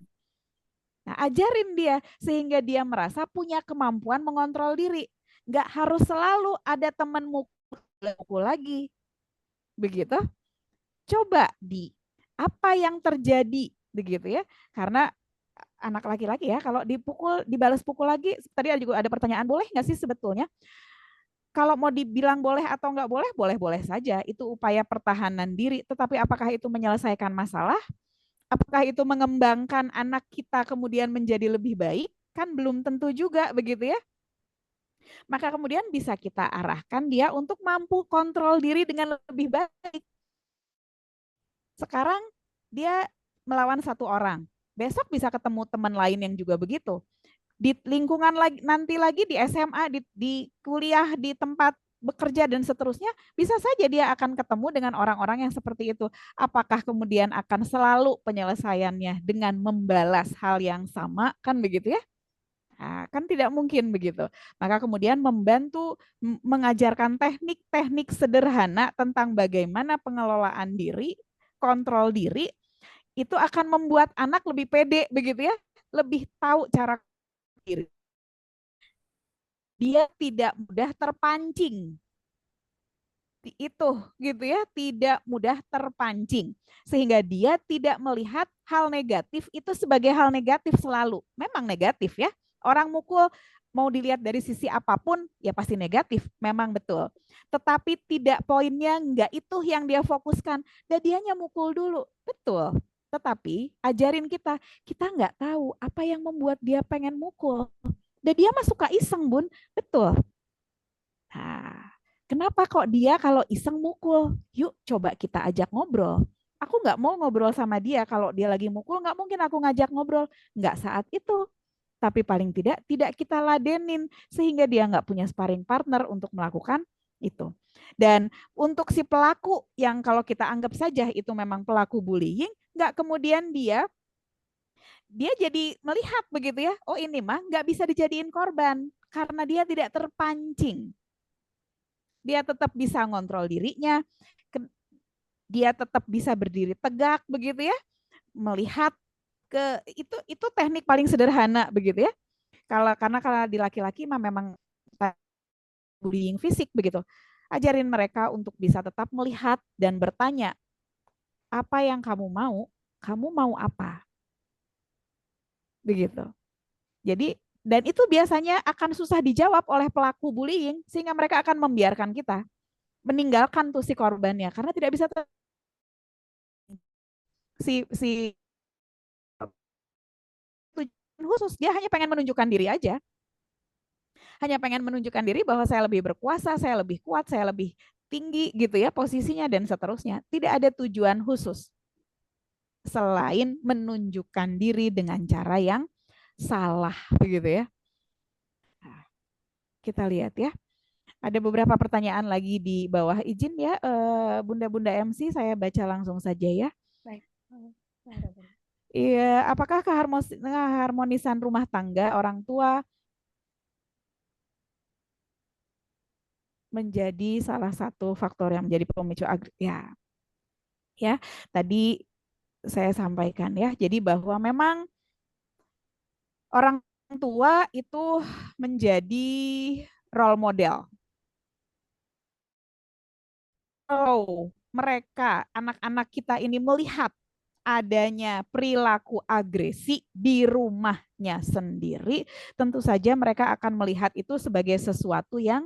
Nah, ajarin dia sehingga dia merasa punya kemampuan mengontrol diri. Nggak harus selalu ada teman mukul lagi. Begitu. Coba di apa yang terjadi begitu ya. Karena anak laki-laki ya kalau dipukul, dibalas pukul lagi, tadi juga ada pertanyaan, boleh nggak sih sebetulnya? Kalau mau dibilang boleh atau nggak boleh, boleh-boleh saja. Itu upaya pertahanan diri. Tetapi apakah itu menyelesaikan masalah? Apakah itu mengembangkan anak kita kemudian menjadi lebih baik? Kan belum tentu juga begitu ya. Maka kemudian bisa kita arahkan dia untuk mampu kontrol diri dengan lebih baik. Sekarang dia melawan satu orang. Besok bisa ketemu teman lain yang juga begitu. Di lingkungan lagi, nanti lagi di SMA, di kuliah, di tempat bekerja dan seterusnya, bisa saja dia akan ketemu dengan orang-orang yang seperti itu. Apakah kemudian akan selalu penyelesaiannya dengan membalas hal yang sama, kan begitu ya? Nah, kan tidak mungkin begitu. Maka kemudian membantu mengajarkan teknik-teknik sederhana tentang bagaimana pengelolaan diri, kontrol diri, itu akan membuat anak lebih pede begitu ya, lebih tahu cara diri. Dia tidak mudah terpancing. Itu gitu ya, tidak mudah terpancing. Sehingga dia tidak melihat hal negatif itu sebagai hal negatif selalu. Memang negatif ya. Orang mukul mau dilihat dari sisi apapun ya pasti negatif, memang betul. Tetapi tidak, poinnya enggak itu yang dia fokuskan. Dan dianya mukul dulu, betul. Tetapi ajarin kita enggak tahu apa yang membuat dia pengen mukul. Dan dia mah suka iseng, Bun, betul. Nah, kenapa kok dia kalau iseng mukul? Yuk coba kita ajak ngobrol. Aku nggak mau ngobrol sama dia kalau dia lagi mukul, nggak mungkin aku ngajak ngobrol. Nggak saat itu. Tapi paling tidak kita ladenin sehingga dia nggak punya sparring partner untuk melakukan itu. Dan untuk si pelaku yang kalau kita anggap saja itu memang pelaku bullying, nggak kemudian dia jadi melihat begitu ya, oh ini mah nggak bisa dijadiin korban karena dia tidak terpancing. Dia tetap bisa ngontrol dirinya, dia tetap bisa berdiri tegak begitu ya, melihat ke itu teknik paling sederhana begitu ya. Karena di laki-laki mah memang bullying fisik begitu. Ajarin mereka untuk bisa tetap melihat dan bertanya, apa yang kamu mau apa? Begitu. Jadi dan itu biasanya akan susah dijawab oleh pelaku bullying sehingga mereka akan membiarkan kita meninggalkan tuh si korbannya karena tidak bisa si tujuan khusus, dia hanya pengen menunjukkan diri aja. Hanya pengen menunjukkan diri bahwa saya lebih berkuasa, saya lebih kuat, saya lebih tinggi gitu ya posisinya dan seterusnya. Tidak ada tujuan khusus selain menunjukkan diri dengan cara yang salah begitu ya. Nah, kita lihat ya. Ada beberapa pertanyaan lagi di bawah. Izin ya, Bunda-Bunda MC, saya baca langsung saja ya. Baik. Iya, apakah keharmonisan rumah tangga orang tua menjadi salah satu faktor yang menjadi pemicu ya. Ya, tadi saya sampaikan ya. Jadi bahwa memang orang tua itu menjadi role model. Kalau mereka, anak-anak kita ini melihat adanya perilaku agresi di rumahnya sendiri, tentu saja mereka akan melihat itu sebagai sesuatu yang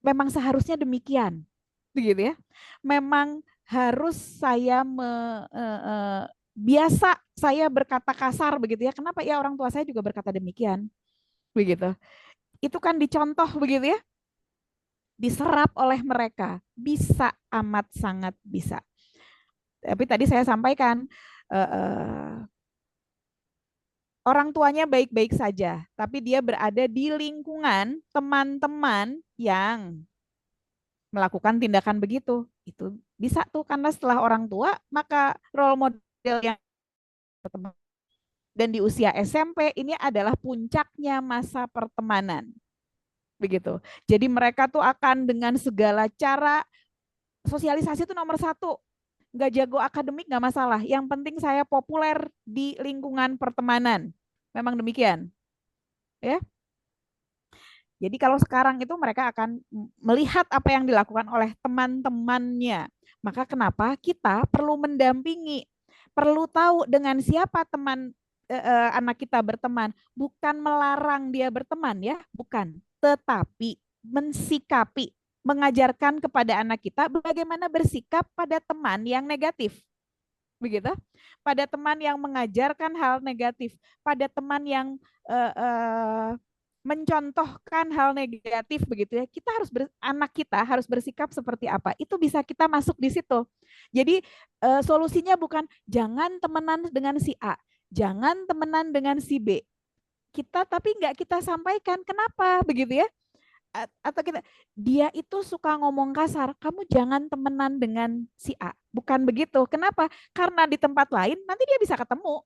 memang seharusnya demikian, begitu ya. Memang harus saya biasa saya berkata kasar begitu ya. Kenapa ya orang tua saya juga berkata demikian, begitu. Itu kan dicontoh begitu ya. Diserap oleh mereka, bisa amat sangat bisa. Tapi tadi saya sampaikan orang tuanya baik-baik saja, tapi dia berada di lingkungan teman-teman yang melakukan tindakan begitu. Itu bisa tuh karena setelah orang tua maka role model yang dan di usia SMP ini adalah puncaknya masa pertemanan. Begitu. Jadi mereka tuh akan dengan segala cara, sosialisasi itu nomor 1. Nggak jago akademik nggak masalah. Yang penting saya populer di lingkungan pertemanan. Memang demikian. Ya. Jadi kalau sekarang itu mereka akan melihat apa yang dilakukan oleh teman-temannya. Maka kenapa kita perlu mendampingi, perlu tahu dengan siapa teman anak kita berteman. Bukan melarang dia berteman ya, bukan. Tetapi mensikapi, mengajarkan kepada anak kita bagaimana bersikap pada teman yang negatif. Begitu? Pada teman yang mengajarkan hal negatif, pada teman yang mencontohkan hal negatif begitu ya. Anak kita harus bersikap seperti apa? Itu bisa kita masuk di situ. Jadi solusinya bukan jangan temenan dengan si A, jangan temenan dengan si B. Tapi nggak kita sampaikan kenapa begitu ya. atau kita, dia itu suka ngomong kasar, kamu jangan temenan dengan si A. Bukan begitu. Kenapa? Karena di tempat lain nanti dia bisa ketemu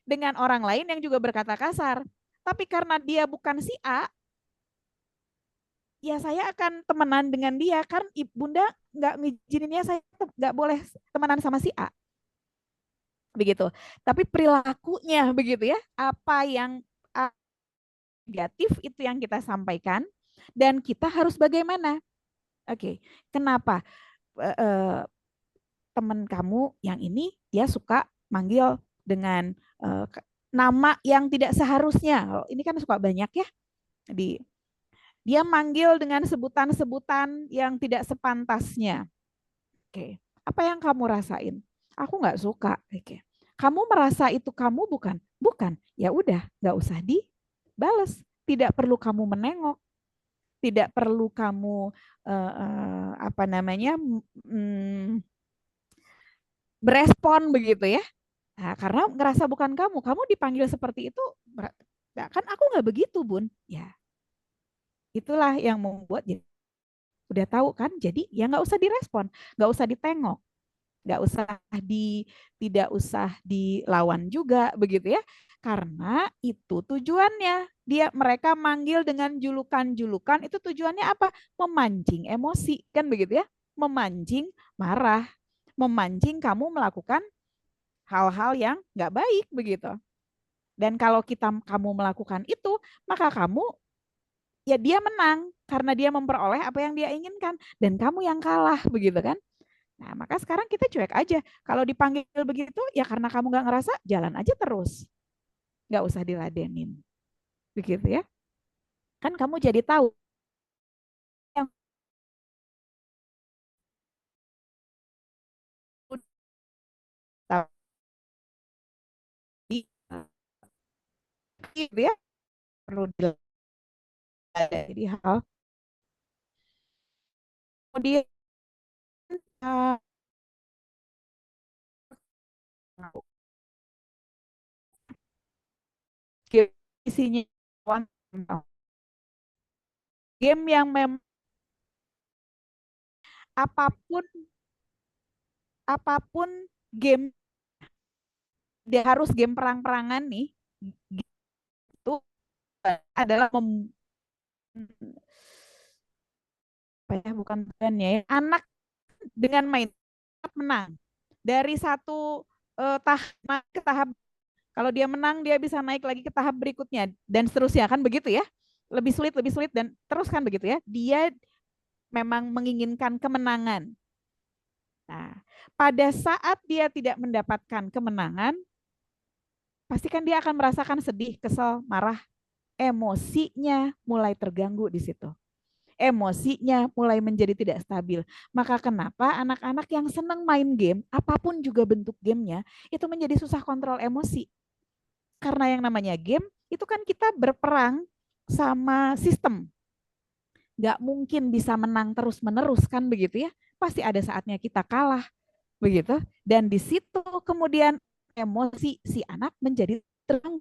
dengan orang lain yang juga berkata kasar. Tapi karena dia bukan si A, ya saya akan temenan dengan dia. Kan Bunda nggak ngizininnya saya nggak boleh temenan sama si A. Begitu. Tapi perilakunya begitu ya. Apa yang negatif itu yang kita sampaikan. Dan kita harus bagaimana? Oke, kenapa teman kamu yang ini dia suka manggil dengan nama yang tidak seharusnya? Ini kan suka banyak ya. Dia manggil dengan sebutan-sebutan yang tidak sepantasnya. Oke, apa yang kamu rasain? Aku nggak suka. Oke, kamu merasa itu kamu bukan? Bukan. Ya udah, nggak usah dibales. Tidak perlu kamu menengok. Tidak perlu kamu berespon begitu ya. Nah, karena ngerasa bukan kamu dipanggil seperti itu, kan aku nggak begitu, Bun. Ya, itulah yang membuat jadi udah tahu kan, jadi ya nggak usah direspon, nggak usah ditengok, nggak usah tidak usah dilawan juga begitu ya. Karena itu tujuannya. Mereka manggil dengan julukan-julukan itu tujuannya apa? Memancing emosi kan begitu ya. Memancing marah, memancing kamu melakukan hal-hal yang nggak baik begitu. Dan kalau kamu melakukan itu, maka ya dia menang karena dia memperoleh apa yang dia inginkan dan kamu yang kalah begitu kan. Nah, maka sekarang kita cuek aja. Kalau dipanggil begitu, ya karena kamu nggak ngerasa, jalan aja terus. Nggak usah diladenin. Begitu ya. Kan kamu jadi tahu. Yang gitu ya. Perlu jadi hal. Kemudian isinya game yang memang apapun game, dia harus game perang-perangan nih, itu adalah bukan ya, anak dengan main menang dari satu tahap ke tahap. Kalau dia menang, dia bisa naik lagi ke tahap berikutnya dan seterusnya kan begitu ya. Lebih sulit dan terus kan begitu ya. Dia memang menginginkan kemenangan. Nah, pada saat dia tidak mendapatkan kemenangan, pastikan dia akan merasakan sedih, kesel, marah, emosinya mulai terganggu di situ. Emosinya mulai menjadi tidak stabil. Maka kenapa anak-anak yang senang main game, apapun juga bentuk gamenya, itu menjadi susah kontrol emosi. Karena yang namanya game, itu kan kita berperang sama sistem. Gak mungkin bisa menang terus-menerus kan begitu ya. Pasti ada saatnya kita kalah. Begitu. Dan di situ kemudian emosi si anak menjadi terganggu.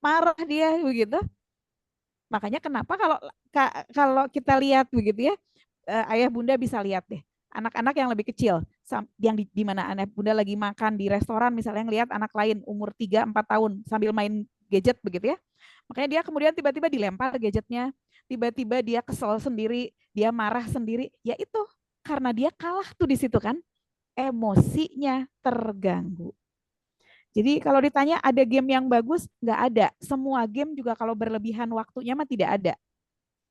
Marah dia begitu. Makanya kenapa kalau kita lihat begitu ya, ayah bunda bisa lihat deh, anak-anak yang lebih kecil, yang di mana anak bunda lagi makan di restoran misalnya, ngelihat anak lain umur 3-4 tahun sambil main gadget begitu ya, makanya dia kemudian tiba-tiba dilempar gadgetnya, tiba-tiba dia kesel sendiri, dia marah sendiri, ya itu karena dia kalah tuh di situ kan, emosinya terganggu. Jadi kalau ditanya ada game yang bagus, nggak ada. Semua game juga kalau berlebihan waktunya mah tidak ada.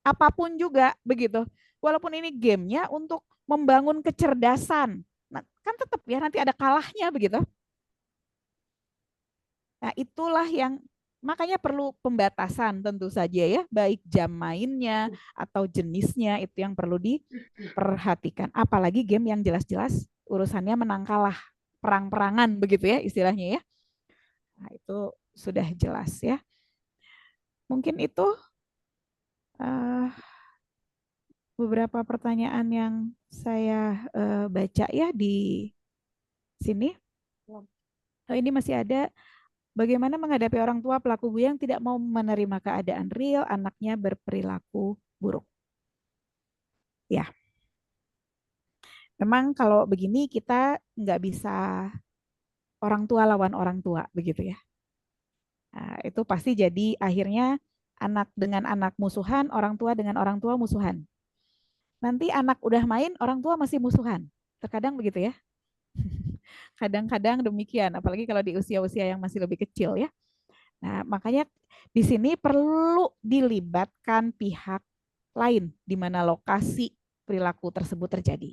Apapun juga begitu. Walaupun ini gamenya untuk membangun kecerdasan. Nah, kan tetap ya nanti ada kalahnya begitu. Nah itulah yang makanya perlu pembatasan tentu saja ya. Baik jam mainnya atau jenisnya itu yang perlu diperhatikan. Apalagi game yang jelas-jelas urusannya menang kalah. Perang-perangan begitu ya istilahnya ya. Nah, itu sudah jelas ya. Mungkin itu beberapa pertanyaan yang saya baca ya di sini. Oh, ini masih ada. Bagaimana menghadapi orang tua pelaku bullying yang tidak mau menerima keadaan real, anaknya berperilaku buruk. Ya, memang kalau begini kita nggak bisa orang tua lawan orang tua begitu ya. Nah, itu pasti jadi akhirnya anak dengan anak musuhan, orang tua dengan orang tua musuhan. Nanti anak udah main, orang tua masih musuhan. Terkadang begitu ya. Kadang-kadang demikian, apalagi kalau di usia-usia yang masih lebih kecil ya. Nah, makanya di sini perlu dilibatkan pihak lain di mana lokasi perilaku tersebut terjadi.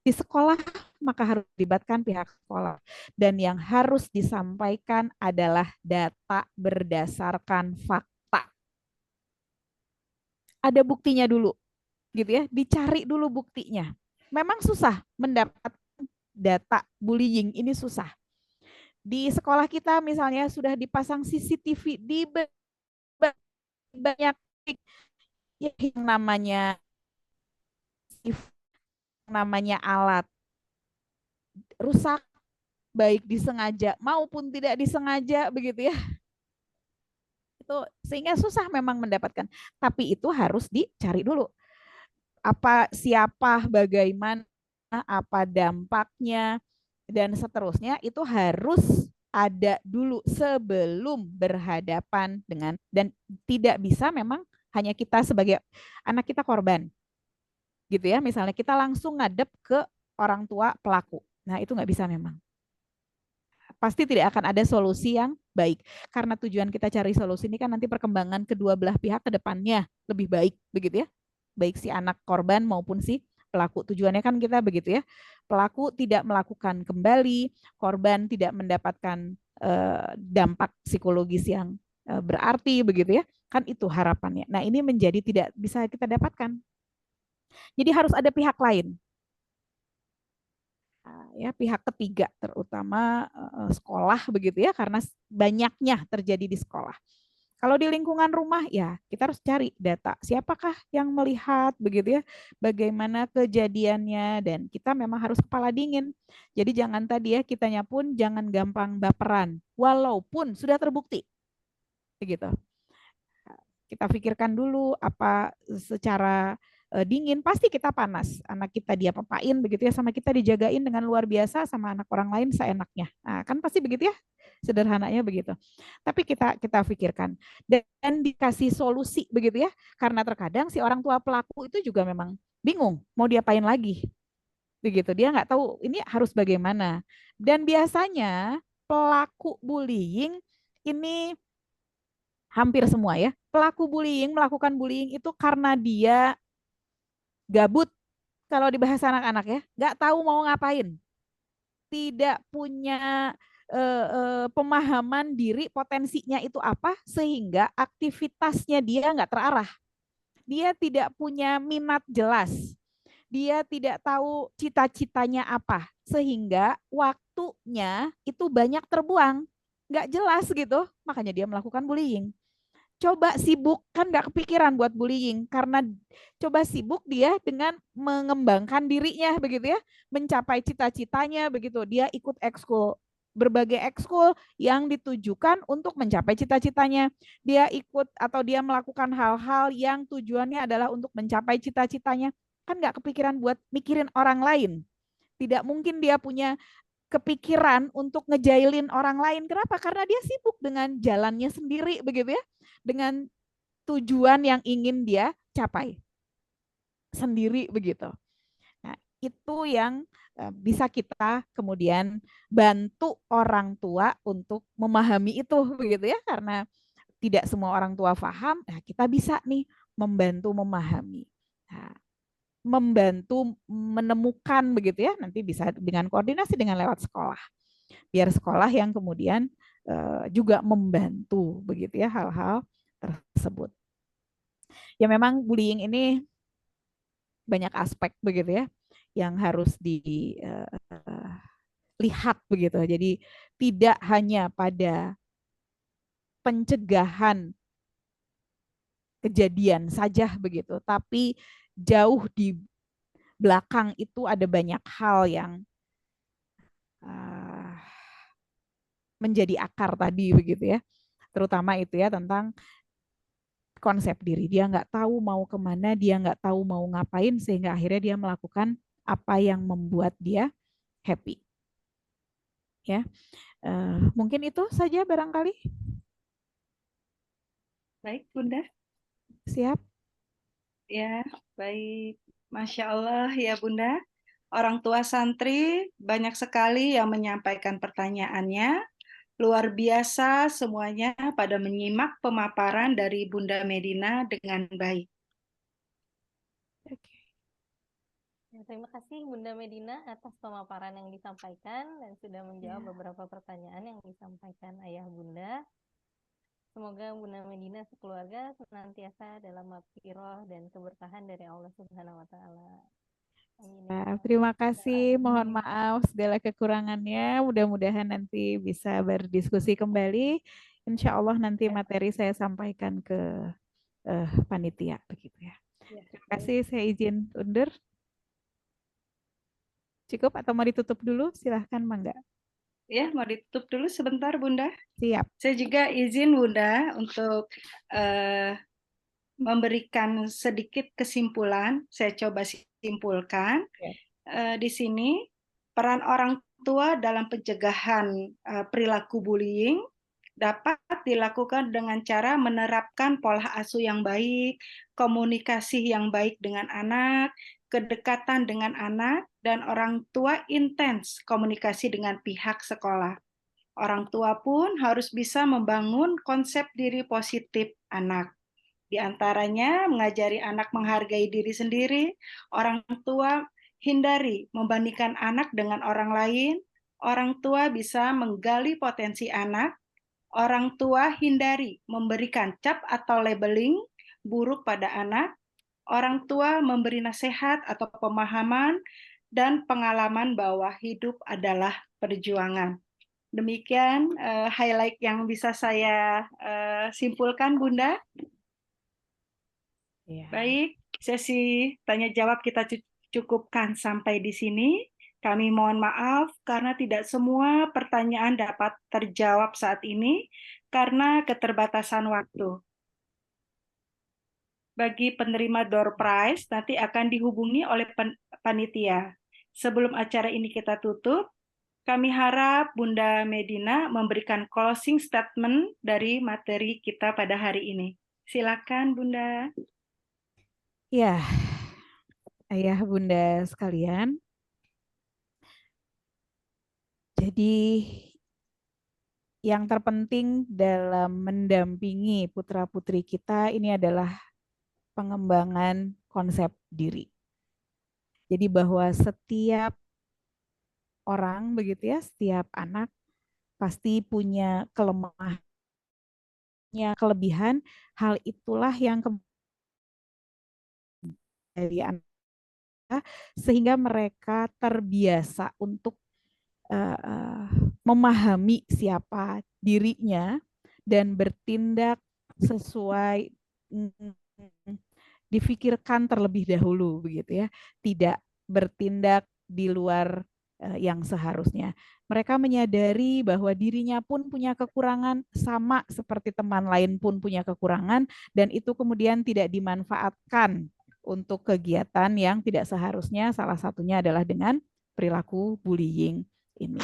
Di sekolah maka harus dilibatkan pihak sekolah. Dan yang harus disampaikan adalah data berdasarkan fakta. Ada buktinya dulu, gitu ya. Dicari dulu buktinya. Memang susah mendapat data bullying, ini susah. Di sekolah kita misalnya sudah dipasang CCTV di banyak yang namanya alat rusak, baik disengaja maupun tidak disengaja begitu ya. Itu sehingga susah memang mendapatkan. Tapi itu harus dicari dulu. Apa, siapa, bagaimana, apa dampaknya, dan seterusnya itu harus ada dulu sebelum berhadapan dengan, dan tidak bisa memang hanya kita sebagai anak kita korban. Gitu ya, misalnya kita langsung ngadep ke orang tua pelaku. Nah itu nggak bisa memang. Pasti tidak akan ada solusi yang baik. Karena tujuan kita cari solusi ini kan nanti perkembangan kedua belah pihak ke depannya lebih baik, begitu ya. Baik si anak korban maupun si pelaku. Tujuannya kan kita begitu ya. Pelaku tidak melakukan kembali, korban tidak mendapatkan dampak psikologis yang berarti begitu ya. Kan itu harapannya. Nah, ini menjadi tidak bisa kita dapatkan. Jadi harus ada pihak lain. Ya, pihak ketiga terutama sekolah begitu ya, karena banyaknya terjadi di sekolah. Kalau di lingkungan rumah ya kita harus cari data siapakah yang melihat begitu ya, bagaimana kejadiannya, dan kita memang harus kepala dingin. Jadi jangan tadi ya, kitanya pun jangan gampang baperan walaupun sudah terbukti begitu. Kita pikirkan dulu apa secara dingin, pasti kita panas. Anak kita dia papain begitu ya, sama kita dijagain dengan luar biasa, sama anak orang lain seenaknya. Nah, kan pasti begitu ya, sederhananya begitu. Tapi kita pikirkan dan dikasih solusi begitu ya, karena terkadang si orang tua pelaku itu juga memang bingung mau diapain lagi. Begitu, dia nggak tahu ini harus bagaimana. Dan biasanya pelaku bullying ini hampir semua ya, pelaku bullying melakukan bullying itu karena dia gabut, kalau di bahasa anak-anak ya, nggak tahu mau ngapain, tidak punya pemahaman diri potensinya itu apa, sehingga aktivitasnya dia nggak terarah, dia tidak punya minat jelas, dia tidak tahu cita-citanya apa, sehingga waktunya itu banyak terbuang, nggak jelas gitu, makanya dia melakukan bullying. Coba sibuk, kan nggak kepikiran buat bullying, karena coba sibuk dia dengan mengembangkan dirinya begitu ya, mencapai cita-citanya begitu, dia ikut ekskul, berbagai ekskul yang ditujukan untuk mencapai cita-citanya, dia ikut atau dia melakukan hal-hal yang tujuannya adalah untuk mencapai cita-citanya, kan nggak kepikiran buat mikirin orang lain. Tidak mungkin dia punya kepikiran untuk ngejailin orang lain. Kenapa? Karena dia sibuk dengan jalannya sendiri begitu ya, dengan tujuan yang ingin dia capai sendiri begitu. Nah, itu yang bisa kita kemudian bantu orang tua untuk memahami itu begitu ya, karena tidak semua orang tua paham. Nah, kita bisa nih membantu memahami. Nah, membantu menemukan begitu ya, nanti bisa dengan koordinasi dengan lewat sekolah, biar sekolah yang kemudian juga membantu begitu ya hal-hal tersebut. Ya memang bullying ini banyak aspek begitu ya yang harus dilihat begitu. Jadi tidak hanya pada pencegahan kejadian saja begitu, tapi jauh di belakang itu ada banyak hal yang menjadi akar tadi begitu ya, terutama itu ya tentang konsep diri. Dia nggak tahu mau kemana, dia nggak tahu mau ngapain, sehingga akhirnya dia melakukan apa yang membuat dia happy. Ya, mungkin itu saja barangkali. Baik, Bunda. Siap. Ya, baik. Masya Allah ya Bunda. Orang tua santri banyak sekali yang menyampaikan pertanyaannya. Luar biasa semuanya pada menyimak pemaparan dari Bunda Medina dengan baik. Ya, terima kasih Bunda Medina atas pemaparan yang disampaikan dan sudah menjawab beberapa pertanyaan yang disampaikan Ayah Bunda. Semoga Bunda Medina sekeluarga senantiasa dalam maghfirah dan keberkahan dari Allah Subhanahu wa taala. Amin. Terima kasih, mohon maaf segala kekurangannya. Mudah-mudahan nanti bisa berdiskusi kembali. Insya Allah nanti materi saya sampaikan ke panitia begitu ya. Terima kasih, saya izin undur. Cukup atau mau ditutup dulu? Silahkan, Mangga. Ya, mau ditutup dulu sebentar Bunda. Siap. Saya juga izin Bunda untuk memberikan sedikit kesimpulan. Saya coba simpulkan. Di sini peran orang tua dalam pencegahan perilaku bullying dapat dilakukan dengan cara menerapkan pola asuh yang baik, komunikasi yang baik dengan anak, kedekatan dengan anak, dan orang tua intens komunikasi dengan pihak sekolah. Orang tua pun harus bisa membangun konsep diri positif anak. Di antaranya mengajari anak menghargai diri sendiri, orang tua hindari membandingkan anak dengan orang lain, orang tua bisa menggali potensi anak, orang tua hindari memberikan cap atau labeling buruk pada anak, orang tua memberi nasihat atau pemahaman dan pengalaman bahwa hidup adalah perjuangan. Demikian highlight yang bisa saya simpulkan, Bunda. Ya. Baik, sesi tanya jawab kita cukupkan sampai di sini. Kami mohon maaf karena tidak semua pertanyaan dapat terjawab saat ini karena keterbatasan waktu. Bagi penerima door prize nanti akan dihubungi oleh panitia. Sebelum acara ini kita tutup, kami harap Bunda Medina memberikan closing statement dari materi kita pada hari ini. Silakan Bunda. Ya, Ayah Bunda sekalian. Jadi yang terpenting dalam mendampingi putra-putri kita ini adalah pengembangan konsep diri. Jadi bahwa setiap orang begitu ya, setiap anak pasti punya kelemahan, kelebihan. Hal itulah yang dari anak sehingga mereka terbiasa untuk memahami siapa dirinya dan bertindak sesuai difikirkan terlebih dahulu begitu ya, tidak bertindak di luar yang seharusnya. Mereka menyadari bahwa dirinya pun punya kekurangan sama seperti teman lain pun punya kekurangan dan itu kemudian tidak dimanfaatkan untuk kegiatan yang tidak seharusnya, salah satunya adalah dengan perilaku bullying ini.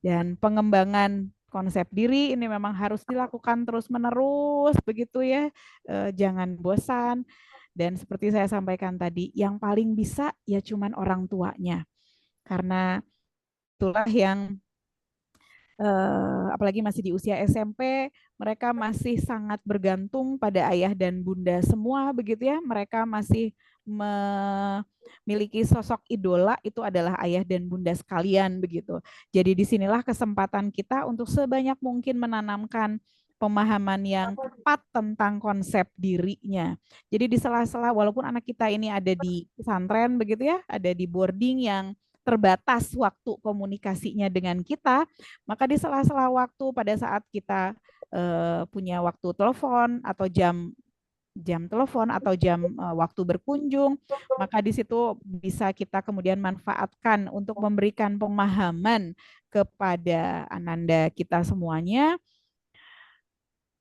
Dan pengembangan konsep diri ini memang harus dilakukan terus-menerus begitu ya, jangan bosan. Dan seperti saya sampaikan tadi, yang paling bisa ya cuman orang tuanya. Karena itulah yang apalagi masih di usia SMP, mereka masih sangat bergantung pada ayah dan bunda semua begitu ya. Mereka masih memiliki sosok idola, itu adalah ayah dan bunda sekalian begitu. Jadi disinilah kesempatan kita untuk sebanyak mungkin menanamkan pemahaman yang tepat tentang konsep dirinya. Jadi di sela-sela walaupun anak kita ini ada di pesantren begitu ya, ada di boarding yang terbatas waktu komunikasinya dengan kita, maka di sela-sela waktu pada saat kita punya waktu telepon atau jam telepon atau jam waktu berkunjung, maka di situ bisa kita kemudian manfaatkan untuk memberikan pemahaman kepada ananda kita semuanya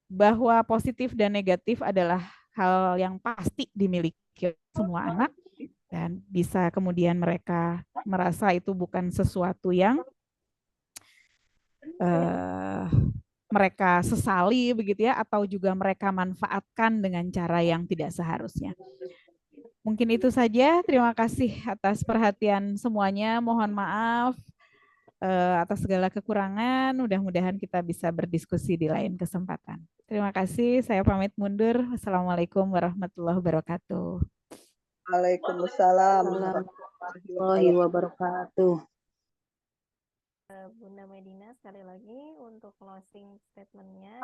bahwa positif dan negatif adalah hal yang pasti dimiliki oleh semua anak, dan bisa kemudian mereka merasa itu bukan sesuatu yang mereka sesali begitu ya, atau juga mereka manfaatkan dengan cara yang tidak seharusnya. Mungkin itu saja. Terima kasih atas perhatian semuanya. Mohon maaf atas segala kekurangan. Mudah-mudahan kita bisa berdiskusi di lain kesempatan. Terima kasih. Saya pamit mundur. Wassalamualaikum warahmatullahi wabarakatuh. Waalaikumsalam Warahmatullahi wabarakatuh. Bunda Medina sekali lagi untuk closing statement-nya.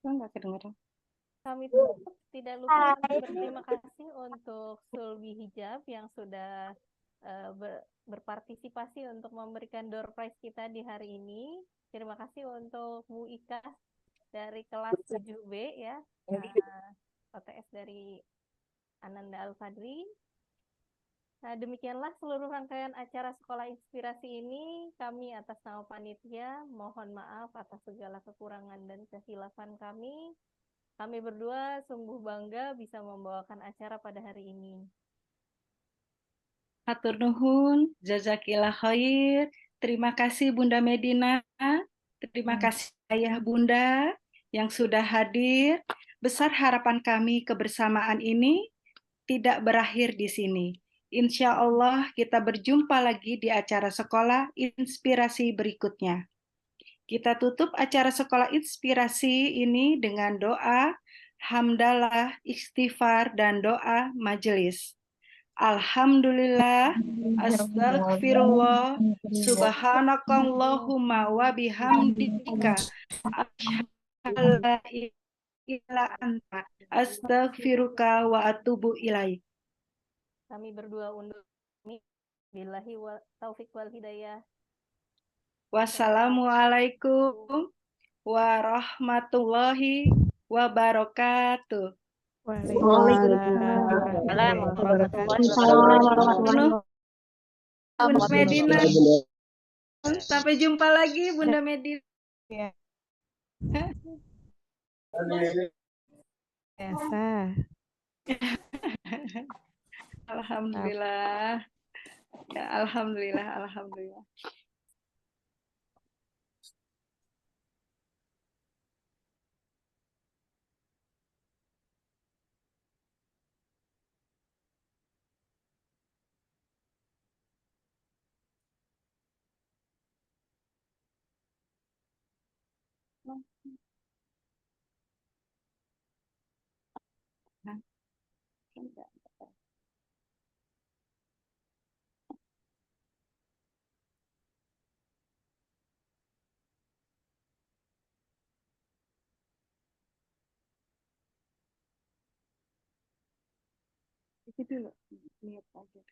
Enggak kedengeran. Kami tidak lupa berterima kasih untuk Sulbi Hijab yang sudah berpartisipasi untuk memberikan door prize kita di hari ini. Terima kasih untuk Bu Ika dari kelas 7B ya, OTS dari Ananda Al-Fadri. Nah, demikianlah seluruh rangkaian acara Sekolah Inspirasi ini. Kami atas nama panitia mohon maaf atas segala kekurangan dan kehilafan kami. Kami berdua sungguh bangga bisa membawakan acara pada hari ini. Hatur nuhun, jazakillah khair. Terima kasih Bunda Medina. Terima kasih Ayah Bunda yang sudah hadir. Besar harapan kami kebersamaan ini tidak berakhir di sini. Insya Allah kita berjumpa lagi di acara sekolah inspirasi berikutnya. Kita tutup acara sekolah inspirasi ini dengan doa, hamdalah, istighfar, dan doa majelis. Alhamdulillah, astagfirullah, subhanakallahumma wa bihamdika, asyhadu la ilaha illa anta, astaghfiruka wa atubu ilaik. Kami berdua undur diri. Billahi wa taufik wal hidayah. Wassalamualaikum warahmatullahi wabarakatuh. Waalaikumsalam warahmatullahi Waalaikumsalam Bunda Medina. Sampai jumpa lagi Bunda Medina. Biasa. Alhamdulillah. Ya, alhamdulillah, alhamdulillah. Itu dulu, lihat aja.